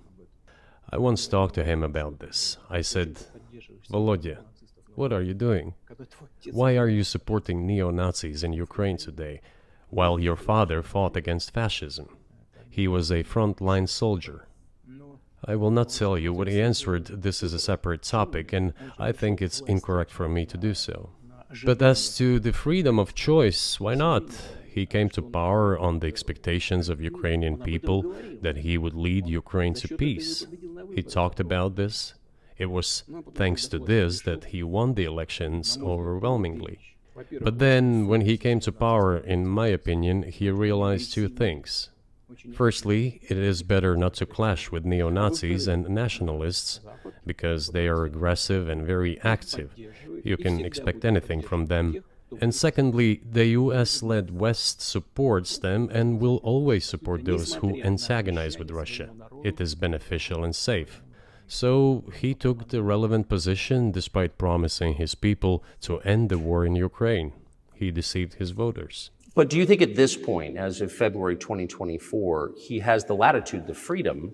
I once talked to him about this. I said, Volodya, what are you doing? Why are you supporting neo-Nazis in Ukraine today, while your father fought against fascism? He was a front-line soldier. I will not tell you what he answered. This is a separate topic, and I think it's incorrect for me to do so. But as to the freedom of choice, why not? He came to power on the expectations of Ukrainian people that he would lead Ukraine to peace. He talked about this. It was thanks to this that he won the elections overwhelmingly. But then, when he came to power, in my opinion, he realized two things. Firstly, it is better not to clash with neo-Nazis and nationalists, because they are aggressive and very active. You can expect anything from them. And secondly, the US-led West supports them and will always support those who antagonize with Russia. It is beneficial and safe. So he took the relevant position despite promising his people to end the war in Ukraine. He deceived his voters. But do you think at this point, as of February 2024, he has the latitude, the freedom,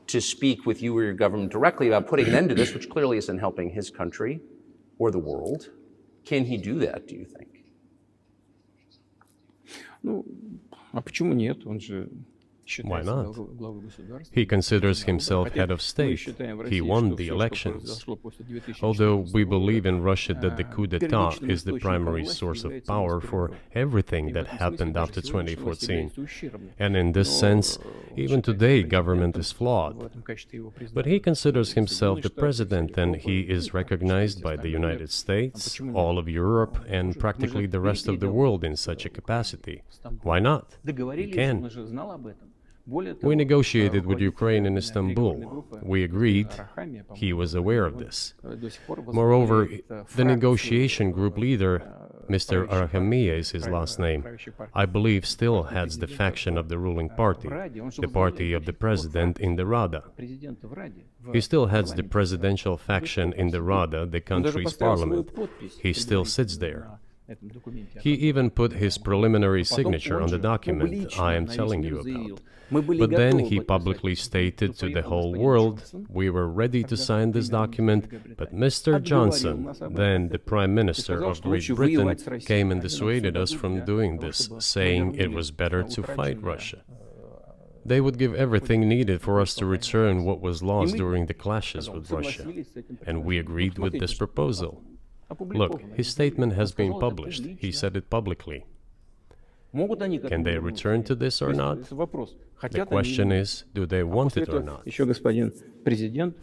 to speak with you or your government directly about putting an end to this, which clearly isn't helping his country or the world? Can he do that, do you think? Ну, а почему нет? Он же Why not? He considers himself head of state. He won the elections. Although we believe in Russia that the coup d'etat is the primary source of power for everything that happened after 2014. And in this sense, even today, government is flawed. But he considers himself the president, and he is recognized by the United States, all of Europe, and practically the rest of the world in such a capacity. Why not? He can. We negotiated with Ukraine in Istanbul. We agreed. He was aware of this. Moreover, the negotiation group leader, Mr. Arahamiya is his last name, I believe still heads the faction of the ruling party, the party of the president in the Rada. He still heads the presidential faction in the Rada, the country's parliament. He still sits there. He even put his preliminary signature on the document I am telling you about. But then he publicly stated to the whole world, we were ready to sign this document, but Mr. Johnson, then the Prime Minister of Great Britain, came and dissuaded us from doing this, saying it was better to fight Russia. They would give everything needed for us to return what was lost during the clashes with Russia. And we agreed with this proposal. Look, his statement has been published. He said it publicly. Can they return to this or not? The question is, do they want it or not?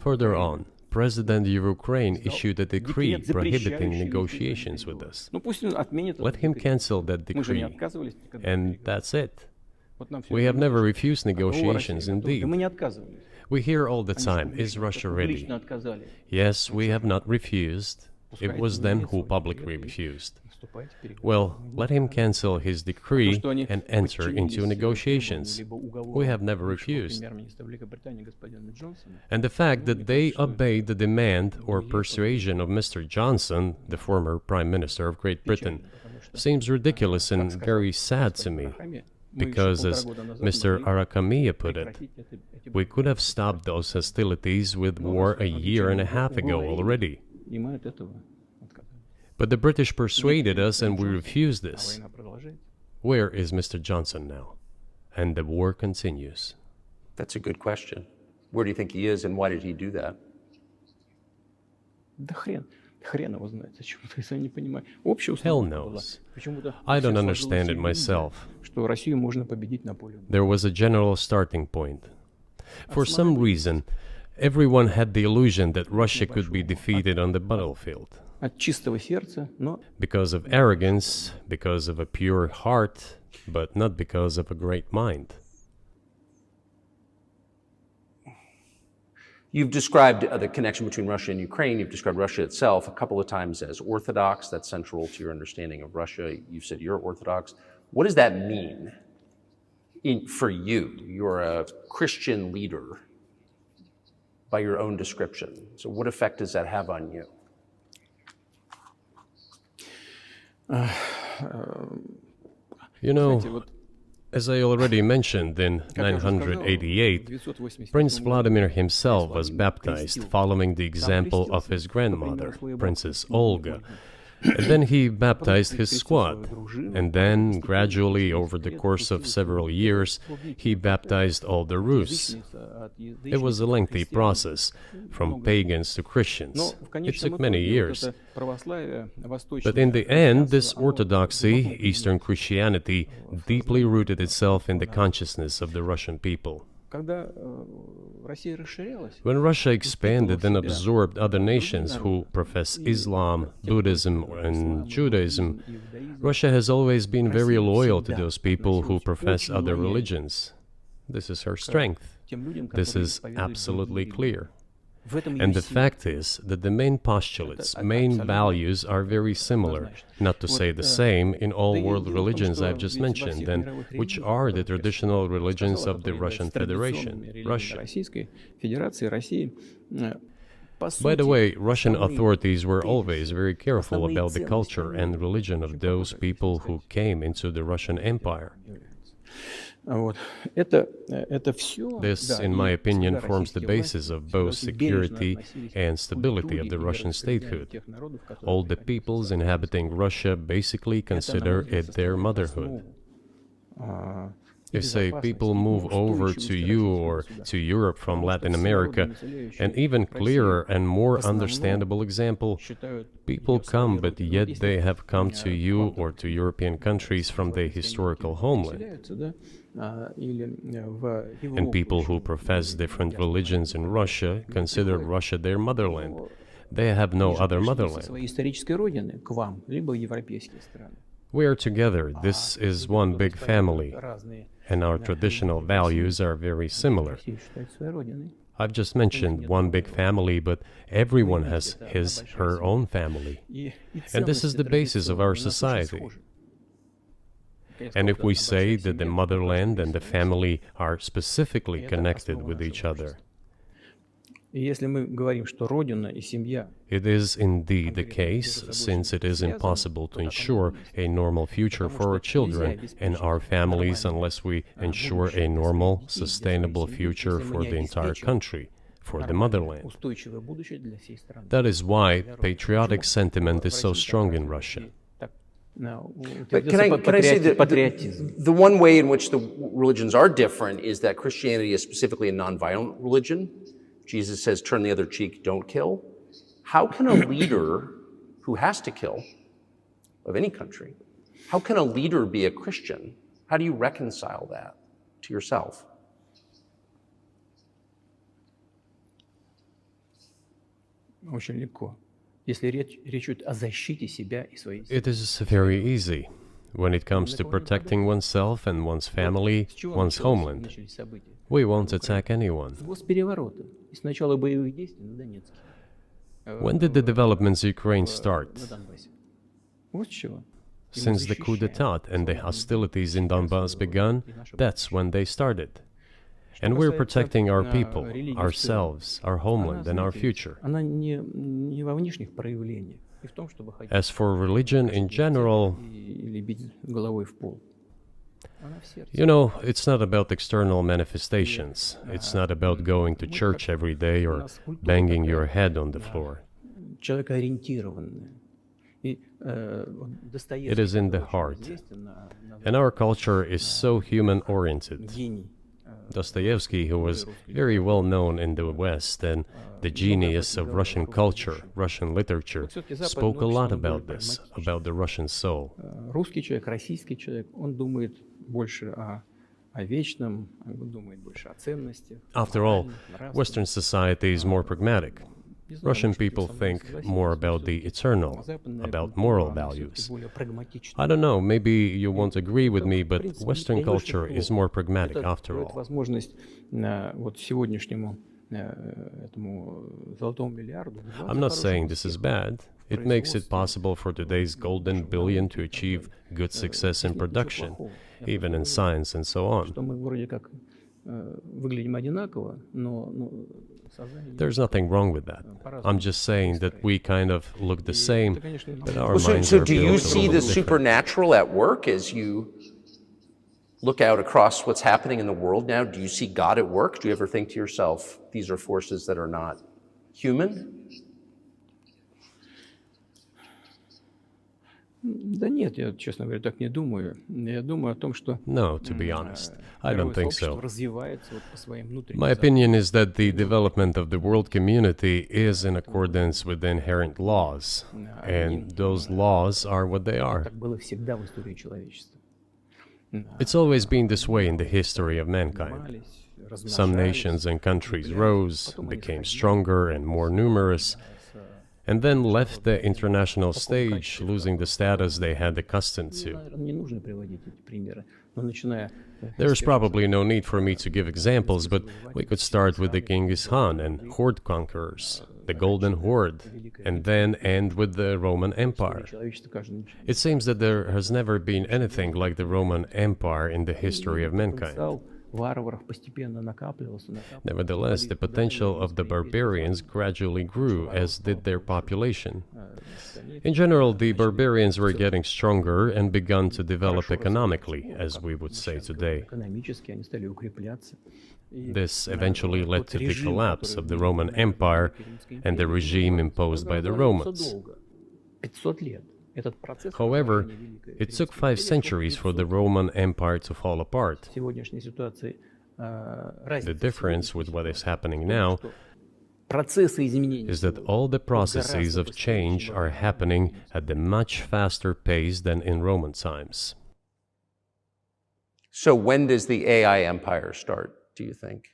Further on, President of Ukraine issued a decree prohibiting negotiations with us. Let him cancel that decree, and that's it. We have never refused negotiations, indeed. We hear all the time, is Russia ready? Yes, we have not refused. It was them who publicly refused. Well, let him cancel his decree and enter into negotiations. We have never refused. And the fact that they obeyed the demand or persuasion of Mr. Johnson, the former Prime Minister of Great Britain, seems ridiculous and very sad to me. Because, as Mr. Arahamiya put it, we could have stopped those hostilities with war a year and a half ago already. But the British persuaded us and we refused this. Where is Mr. Johnson now? And the war continues. That's a good question. Where do you think he is and why did he do that? Hell knows. I don't understand it myself. There was a general starting point. For some reason, everyone had the illusion that Russia could be defeated on the battlefield. Because of arrogance, because of a pure heart, but not because of a great mind. You've described the connection between Russia and Ukraine. You've described Russia itself a couple of times as orthodox. That's central to your understanding of Russia. You've said you're orthodox. What does that mean for you? You're a Christian leader by your own description. So what effect does that have on you? You know, as I already mentioned, in 988, Prince Vladimir himself was baptized following the example of his grandmother, Princess Olga. And then he baptized his squad, and then, gradually, over the course of several years, he baptized all the Rus. It was a lengthy process, from pagans to Christians. It took many years. But in the end, this orthodoxy, Eastern Christianity, deeply rooted itself in the consciousness of the Russian people. When Russia expanded and absorbed other nations who profess Islam, Buddhism, and Judaism, Russia has always been very loyal to those people who profess other religions. This is her strength. This is absolutely clear. And the fact is that the main postulates, main values are very similar, not to say the same, in all world religions I've just mentioned, and which are the traditional religions of the Russian Federation, Russia. By the way, Russian authorities were always very careful about the culture and religion of those people who came into the Russian Empire. This, in my opinion, forms the basis of both security and stability of the Russian statehood. All the peoples inhabiting Russia basically consider it their motherhood. If, say, people move over to you or to Europe from Latin America, an even clearer and more understandable example, people come, but yet they have come to you or to European countries from their historical homeland. And people who profess different religions in Russia consider Russia their motherland. They have no other motherland. We are together. This is one big family, and our traditional values are very similar. I've just mentioned one big family, but everyone has his, her own family. And this is the basis of our society. And if we say that the motherland and the family are specifically connected with each other, it is indeed the case, since it is impossible to ensure a normal future for our children and our families unless we ensure a normal, sustainable future for the entire country, for the motherland. That is why patriotic sentiment is so strong in Russia. But can I say that the one way in which the religions are different is that Christianity is specifically a nonviolent religion. Jesus says, turn the other cheek, don't kill. How can a leader who has to kill, of any country, how can a leader be a Christian? How do you reconcile that to yourself? It is very easy when it comes to protecting oneself and one's family, one's homeland. We won't attack anyone. When did the developments in Ukraine start? Since the coup d'etat and the hostilities in Donbass began, that's when they started. And we're protecting our people, ourselves, our homeland, and our future. As for religion in general, you know, it's not about external manifestations. It's not about going to church every day or banging your head on the floor. It is in the heart. And our culture is so human-oriented. Dostoevsky, who was very well known in the West and the genius of Russian culture, Russian literature, spoke a lot about this, about the Russian soul. After all, Western society is more pragmatic. Russian people think more about the eternal, about moral values. I don't know, maybe you won't agree with me, but Western culture is more pragmatic after all. I'm not saying this is bad. It makes it possible for today's golden billion to achieve good success in production, even in science and so on. There's nothing wrong with that. I'm just saying that we kind of look the same, but our minds are built So do you see the different. supernatural at work as you look out across what's happening in the world now? Do you see God at work? Do you ever think to yourself, these are forces that are not human? No, to be honest, I don't think so. My opinion is that the development of the world community is in accordance with the inherent laws, and those laws are what they are. It's always been this way in the history of mankind. Some nations and countries rose, became stronger and more numerous, and then left the international stage, losing the status they had accustomed to. There's probably no need for me to give examples, but we could start with the Genghis Khan and horde conquerors, the Golden Horde, and then end with the Roman Empire. It seems that there has never been anything like the Roman Empire in the history of mankind. Nevertheless, the potential of the barbarians gradually grew, as did their population. In general, the barbarians were getting stronger and began to develop economically, as we would say today. This eventually led to the collapse of the Roman Empire and the regime imposed by the Romans. Этот процесс However, разрушения Великой it took Римской 5 centuries for the Roman Empire to fall apart. в сегодняшней ситуации The разница difference with what is happening now процессы изменений is that all the processes of change are happening at a much faster pace than in Roman times. So when does the AI empire start, do you think?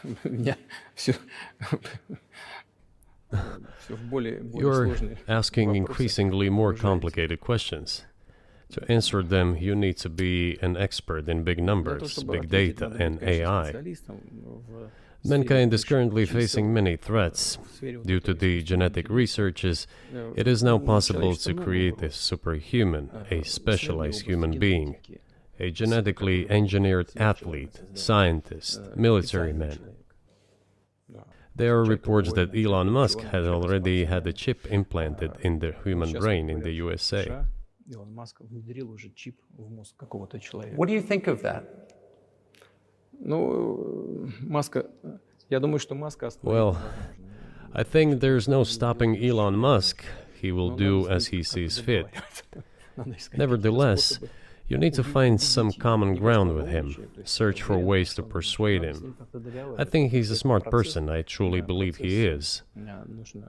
У меня все в более You're сложные asking вопросы. increasingly more complicated questions. To answer them, you need to be an expert in big Для того, numbers, чтобы big ответить, data, надо быть, and конечно, AI. специалистом в Mankind is сфере currently чисел. facing many threats. В сфере вот Due to этой the genetic researches, it is now possible to create a superhuman, a specialized human being, a genetically engineered athlete, scientist, military man. There are reports that Elon Musk has already had a chip implanted in the human brain in the USA. Илон Маск внедрил уже чип в мозг какого-то человека. What do you think of that? Ну, Маска, я думаю, что Маска остановить Well, невозможно. I think there's no stopping Elon Musk. He will do as he sees fit. Надо искать Nevertheless, способы. you need to find some common ground with him, search for ways to persuade him. I think he's a smart person, I truly believe he is.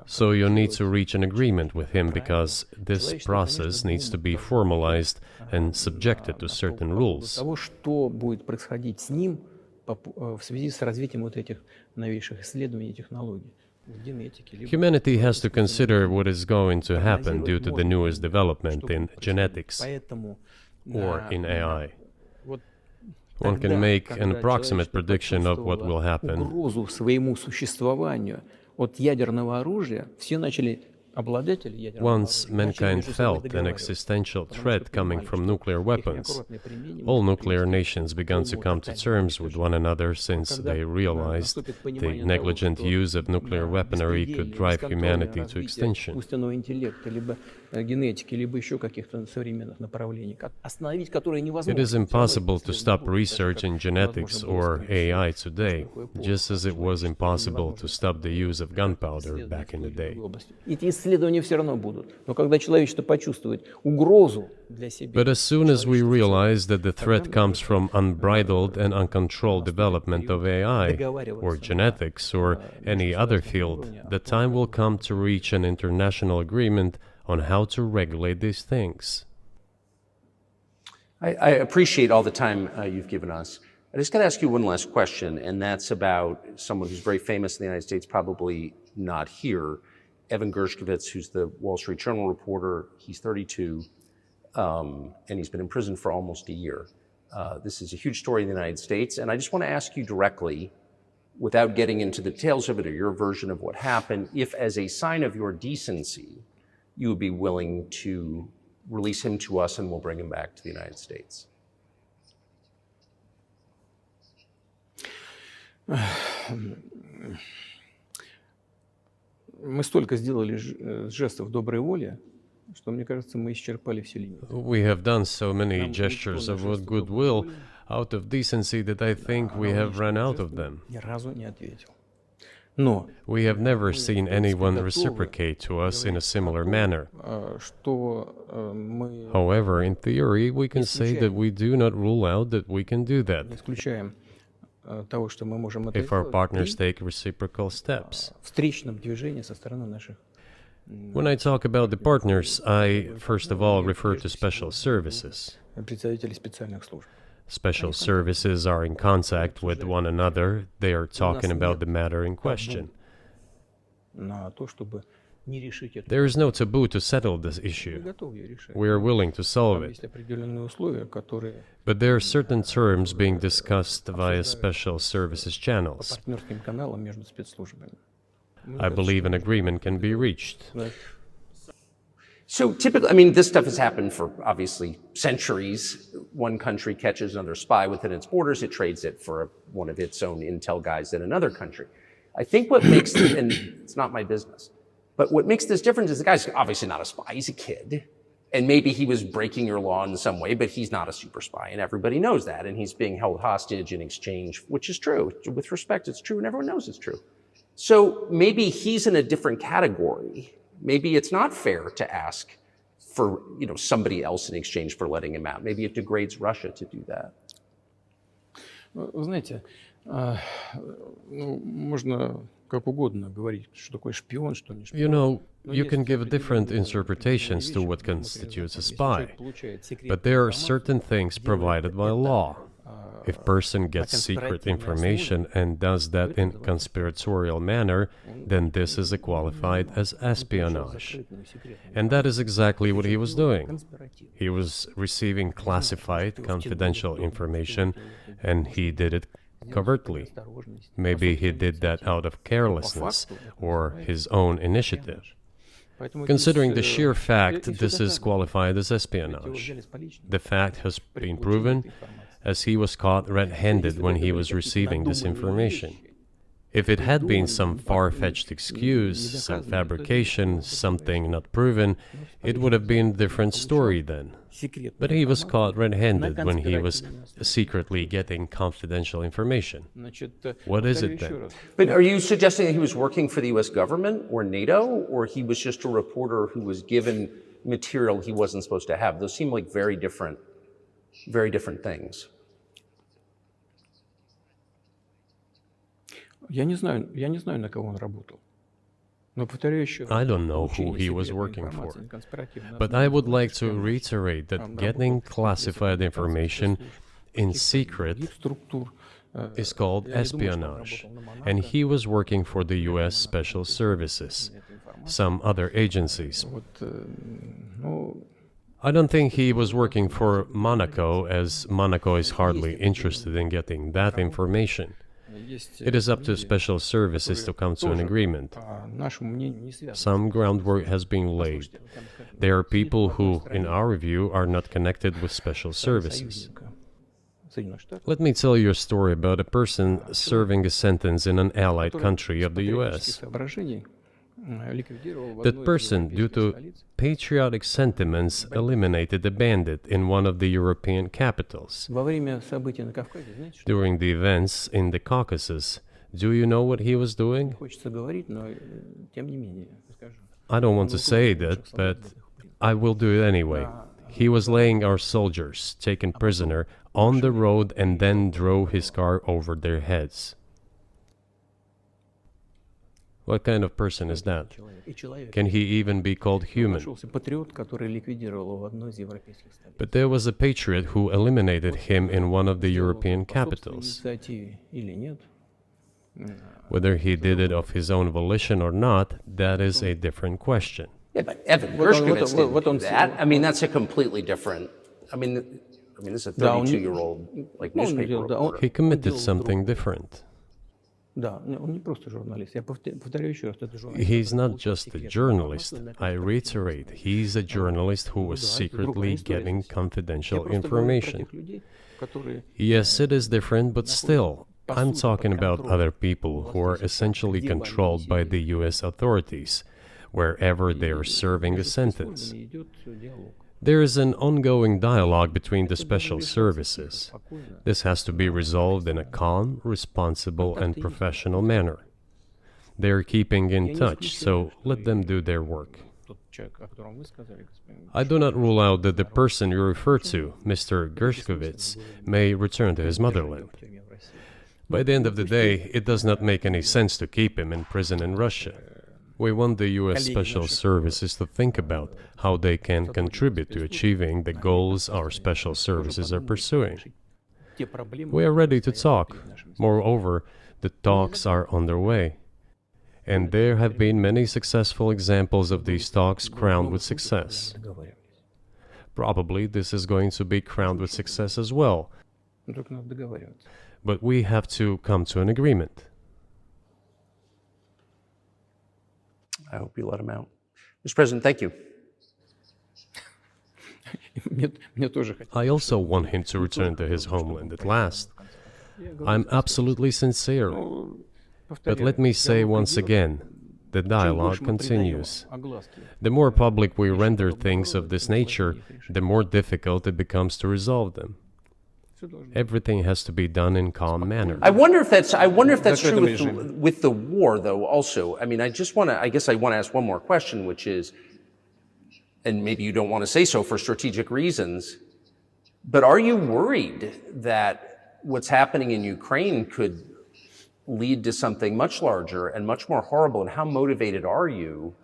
So you need to reach an agreement with him because this process needs to be formalized and subjected to certain rules. Того, что будет происходить с ним в связи с развитием вот этих новейших исследований и технологий. В генетике, либо Humanity has to consider what is going to happen due to the newest development in genetics Поэтому or in AI. вот One тогда, can make когда an approximate человечество prediction of what will почувствовало happen. угрозу своему существованию от ядерного оружия, все начали обладатели ядерного Once оружия начали mankind между собой felt an договариваться, existential потому threat что coming понимали, from что nuclear их weapons, неаккуратное применение all может nuclear привести nations began to к come to полному terms with one another since Когда they realized наступит the понимание того, negligent что use of nuclear weaponry could беспредельное, drive бесконтрольное humanity to развитие extinction. искусственного интеллекта, либо генетики, либо еще каких-то современных направлений, остановить которые невозможно. It is Всё равно impossible это to не stop будет, так же, research как in genetics невозможно было or остановить AI всю today, такую эпоху, just as it was человечество impossible невозможно to stop the use of gunpowder исследовать back in the в той или day. другой области. Эти исследования все равно будут. Но когда человечество почувствует угрозу для себя, But as soon as we человечества в целом, realize that the threat comes from unbridled and uncontrolled development of AI, or genetics, or any other field, the time will come to reach an international agreement on how to regulate these things. I appreciate all the time you've given us. I just got to ask you one last question, and that's about someone who's very famous in the United States, probably not here, Evan Gershkovich, who's the Wall Street Journal reporter. He's 32, and he's been in prison for almost a year. This is a huge story in the United States, and I just want to ask you directly, without getting into the details of it or your version of what happened, if as a sign of your decency, you would be willing to release him to us and we'll bring him back to the United States. мы столько сделали жестов доброй воли, что, мне кажется, мы исчерпали все лимиты. We have done so many gestures of goodwill out of decency that I think we have run out of them. Ни разу не ответил. Но We have never seen anyone reciprocate to us in a similar manner. что мы However, in theory, we can say that we do not rule out that we can do that не исключаем того, что мы можем это if our сделать partners при take reciprocal steps. встречном движении со стороны наших When I talk about the partners, I first of all refer to special services. представителей специальных служб. Special services are in contact with one another. They are talking about the matter in question. На то, чтобы не решить это. There is no taboo to settle this Мы issue. готовы ее решать. We are willing to solve Там it. есть определенные условия, которые But there are certain terms being discussed via special services по channels. партнерским каналам между спецслужбами. I believe an agreement can be reached. So typically, I mean, this stuff has happened for obviously centuries. One country catches another spy within its borders, it trades it for one of its own intel guys in another country. I think what makes, and it's not my business, but what makes this different is the guy's obviously not a spy, he's a kid. And maybe he was breaking your law in some way, but he's not a super spy, and everybody knows that. And he's being held hostage in exchange, which is true. With respect, it's true, and everyone knows it's true. So maybe he's in a different category. Maybe it's not fair to ask for, somebody else in exchange for letting him out. Maybe it degrades Russia to do that. Вы знаете, можно как угодно говорить, что такое шпион, что не шпион. You know, you can give different interpretations to what constitutes a spy, but there are certain things provided by law. If a person gets secret information and does that in conspiratorial manner, then this is qualified as espionage. And that is exactly what he was doing. He was receiving classified, confidential information, and he did it covertly. Maybe he did that out of carelessness or his own initiative. Considering the sheer fact, this is qualified as espionage. The fact has been proven, as he was caught red-handed when he was receiving this information. If it had been some far-fetched excuse, some fabrication, something not proven, it would have been a different story then. But he was caught red-handed when he was secretly getting confidential information. What is it then? But are you suggesting that he was working for the US government or NATO, or he was just a reporter who was given material he wasn't supposed to have? Those seem like very different things. Я не знаю, на кого он работал. Но повторяю еще раз. I don't know who he was working for, but I would like to reiterate that getting classified information in secret is called espionage, and he was working for the US Special Services, some other agencies. I don't think he was working for Monaco, as Monaco is hardly interested in getting that information. It is up to special services to come to an agreement. Some groundwork has been laid. There are people who, in our view, are not connected with special services. Let me tell you a story about a person serving a sentence in an allied country of the US. That person, due to patriotic sentiments, eliminated a bandit in one of the European capitals. During the events in the Caucasus, do you know what he was doing? I don't want to say that, but I will do it anyway. He was laying our soldiers, taken prisoner, on the road and then drove his car over their heads. What kind of person is that? Can he even be called human? But there was a patriot who eliminated him in one of the European capitals. Whether he did it of his own volition or not, that is a different question. Yeah, but Evan Gershkovich didn't do that. I mean, that's a completely different... I mean, this is a 32-year-old newspaper reporter. He committed something different. He's not just a journalist. I reiterate, he's a journalist who was secretly getting confidential information. Yes, it is different, but still, I'm talking about other people who are essentially controlled by the US authorities, wherever they are serving a sentence. There is an ongoing dialogue between the special services. This has to be resolved in a calm, responsible, and professional manner. They are keeping in touch, so let them do their work. I do not rule out that the person you refer to, Mr. Gershkovich, may return to his motherland. By the end of the day, it does not make any sense to keep him in prison in Russia. We want the US Special Services to think about how they can contribute to achieving the goals our special services are pursuing. We are ready to talk. Moreover, the talks are underway. And there have been many successful examples of these talks crowned with success. Probably this is going to be crowned with success as well. But we have to come to an agreement. I hope you let him out. Mr. President, thank you. I also want him to return to his homeland at last. I'm absolutely sincere. But let me say once again, the dialogue continues. The more public we render things of this nature, the more difficult it becomes to resolve them. Everything has to be done in calm manner. I wonder if that's true режиме. with the war, though. Also, I mean, I guess I want to ask one more question, which is, and maybe you don't want to say so for strategic reasons, but are you worried that what's happening in Ukraine could lead to something much larger and much more horrible? And how motivated are you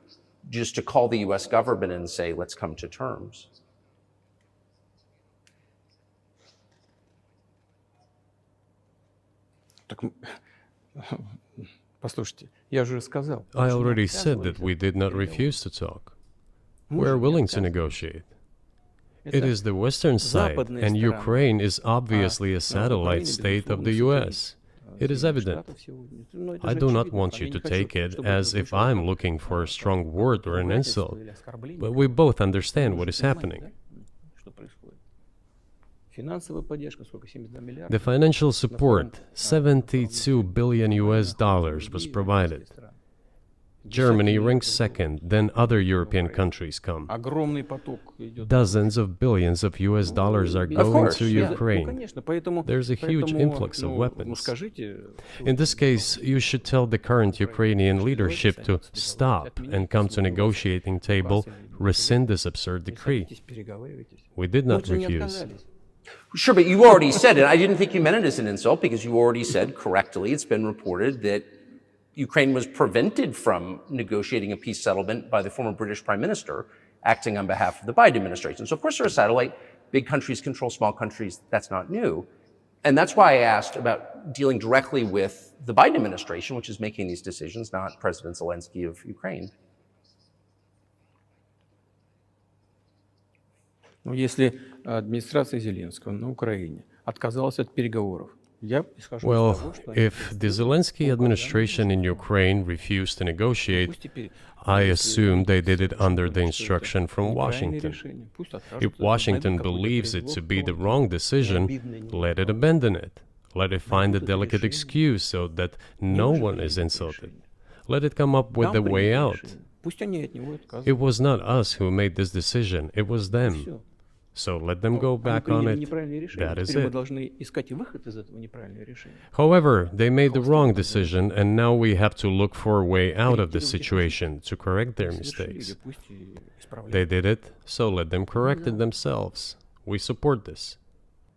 just to call the U.S. government and say, let's come to terms? Послушайте, я же сказал. I already said that we did not refuse to talk. We're willing to negotiate. It is the Western side, and Ukraine is obviously a satellite state of the US. It is evident. I do not want you to take it as if I'm looking for a strong word or an insult, but we both understand what is happening. The financial support, 72 billion US dollars, was provided. Germany ranks second, then other European countries come. Dozens of billions of US dollars are going to Ukraine. There's a huge influx of weapons. In this case, you should tell the current Ukrainian leadership to stop and come to negotiating table, rescind this absurd decree. We did not refuse. Sure, but you already said it. I didn't think you meant it as an insult because you already said correctly, it's been reported that Ukraine was prevented from negotiating a peace settlement by the former British Prime Minister acting on behalf of the Biden administration. So of course they're a satellite. Big countries control small countries. That's not new. And that's why I asked about dealing directly with the Biden administration, which is making these decisions, not President Zelensky of Ukraine. Ну, если администрация Зеленского на Украине отказалась от переговоров, я исхожу из того, что if the Zelensky administration in Ukraine refused to negotiate, I assume they did it under the instruction from Washington. If Washington believes it to be the wrong decision, let it abandon it. Let it find a delicate excuse so that no one is insulted. Let it come up with a way out. It was not us who made this decision, it was them. So let them go back on it. That is it. However, they made the wrong decision, and now we have to look for a way out of the situation to correct their mistakes. They did it, so let them correct it themselves. We support this.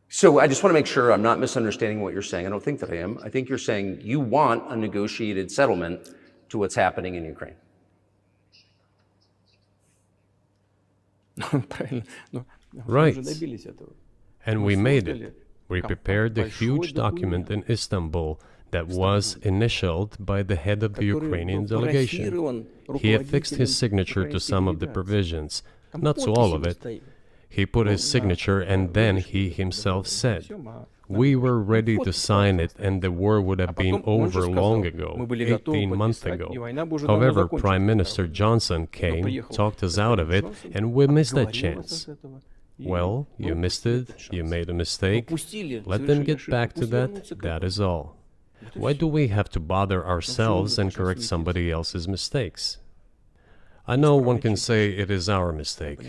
So I just want to make sure I'm not misunderstanding what you're saying. I don't think that I am. I think you're saying you want a negotiated settlement to what's happening in Ukraine. Right. And we made it. We prepared a huge document in Istanbul that was initialed by the head of the Ukrainian delegation. He affixed his signature to some of the provisions, not to all of it. He put his signature and then he himself said, "We were ready to sign it and the war would have been over long ago, 18 months ago. However, Prime Minister Johnson came, talked us out of it, and we missed that chance." Well, you missed it, you made a mistake. Let them get back to that, that is all. Why do we have to bother ourselves and correct somebody else's mistakes? I know one can say it is our mistake.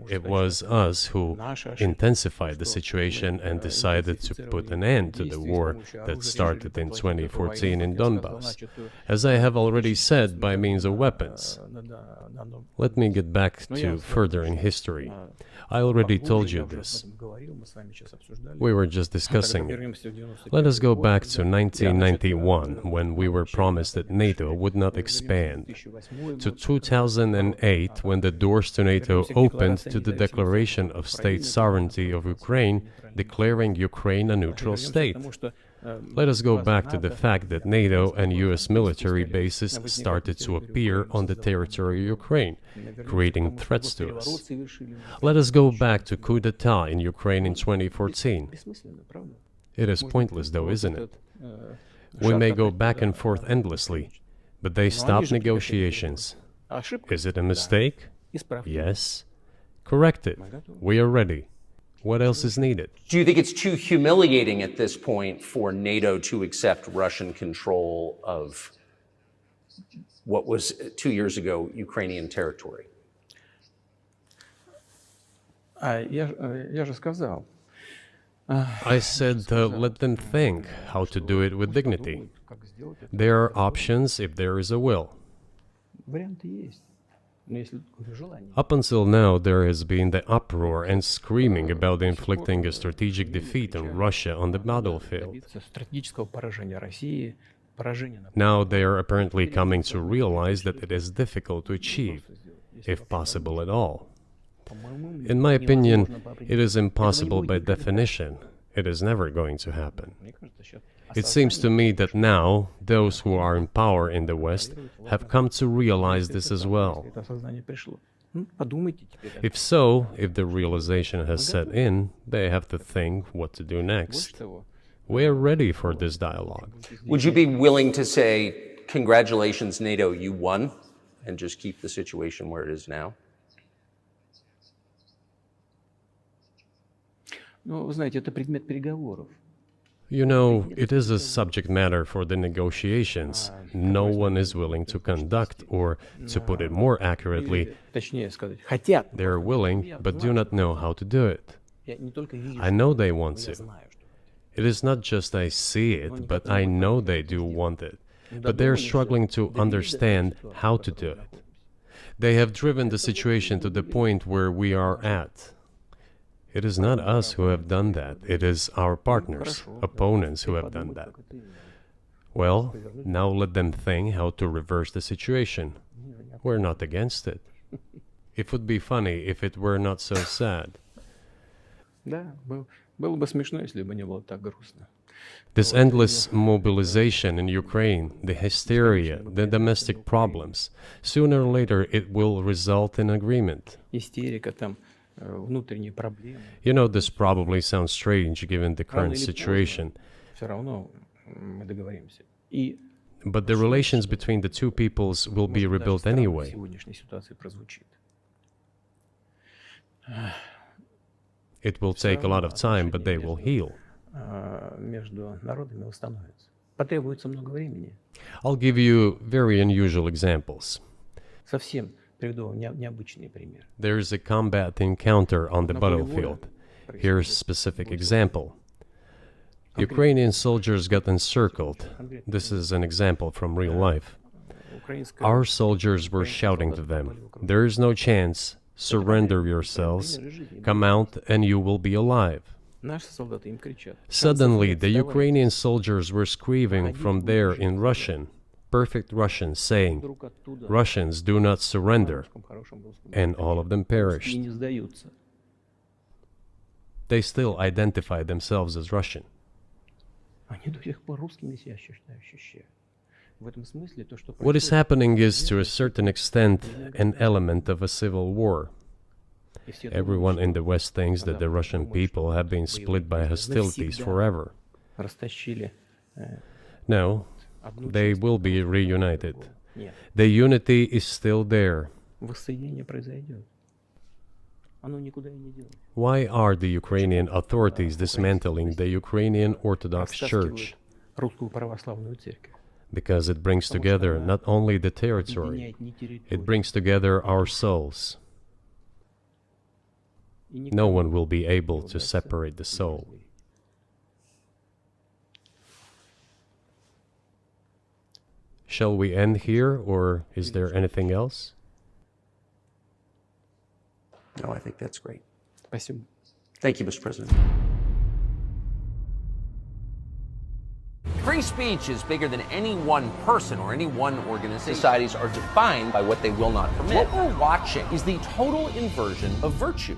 It was us who intensified the situation and decided to put an end to the war that started in 2014 in Donbass, as I have already said, by means of weapons. Let me get back to further in history. I already told you this. We were just discussing it. Let us go back to 1991, when we were promised that NATO would not expand, to 2008, when the doors to NATO opened to the declaration of state sovereignty of Ukraine, declaring Ukraine a neutral state. Let us go back to the fact that NATO and US military bases started to appear on the territory of Ukraine, creating threats to us. Let us go back to coup d'etat in Ukraine in 2014. It is pointless though, isn't it? We may go back and forth endlessly, but they stopped negotiations. Is it a mistake? Yes. Correct it. We are ready. What else is needed? Do you think it's too humiliating at this point for NATO to accept Russian control of what was 2 years ago Ukrainian territory? Я же сказал, I said, let them think how to do it with dignity. There are options if there is a will. Варианты есть. Но если желание. Up until now, there has been the uproar and screaming about inflicting a strategic defeat on Russia on the battlefield. Стратегического поражения России, поражения на Now they are apparently coming to realize that it is difficult to achieve, if possible at all. In my opinion, it is impossible by definition. It is never going to happen. It seems to me that now, those who are in power in the West have come to realize this as well. это осознание пришло. Подумайте теперь. If so, if the realization has set in, they have to think what to do next. We are ready for this dialogue. Would you be willing to say, congratulations, NATO, you won, and just keep the situation where it is now? Ну, вы знаете, это предмет переговоров. You know, it is a subject matter for the negotiations. No one is willing to conduct, or, to put it more accurately, Точнее сказать, хотят. they are willing but do not know how to do it. Я не только вижу, I know they want я to. знаю, что It is not just I see it, but I know they do want it. But they are struggling to understand how to do it. They have driven the situation to the point where we are at. It is not us who have done that. It is our partners, opponents who have done that. Well, now let them think how to reverse the situation. We're not against it. It would be funny if it were not so sad. Да, было бы смешно, если бы не было так грустно. This endless mobilization in Ukraine, the hysteria, the domestic problems, sooner or later it will result in agreement. Истерика, там, внутренние проблемы. You know, this probably sounds strange given the current situation, Все равно мы договоримся. И but the relations between the two peoples will be rebuilt anyway. в сегодняшней ситуации прозвучит. It will take a lot of time, but they will heal. Между народами восстановится. Потребуется много времени. I'll give you very unusual examples. Совсем приведу вам необычный пример. There is a combat encounter on the battlefield. Here's a specific example. Ukrainian soldiers got encircled. This is an example from real life. Украинская Our soldiers were shouting to them, "There is no chance. Surrender yourselves. Come out and you will be alive." Наши солдаты им кричат. Suddenly, the Ukrainian soldiers were screaming from there in Russian, perfect Russian, saying, Вдруг оттуда "Russians, do not surrender." на хорошем русском And all of them и perished. не сдаются. They still identified themselves as Russian. Они до сих пор русскими себя ощущают. В этом смысле то, что What is happening is, to a certain extent, an element of a civil war. Everyone in the West thinks that the Russian people have been split by hostilities forever. растащили No, they will be reunited. Нет, The unity is still there. воссоединение произойдет. Оно никуда и не делось. Why are the Ukrainian authorities dismantling the Ukrainian Orthodox Church? Растаскивают русскую православную церковь. Because it brings together not only the territory, Объединяет не территорию. it brings together our souls. И No никому one will be able не to удастся separate the soul. злый. Shall we end here, or is there anything else? No, I think that's great. Спасибо. Thank you, Mr. President. Free speech is bigger than any one person or any one organization. Societies are defined by what they will not permit. What we're watching is the total inversion of virtue.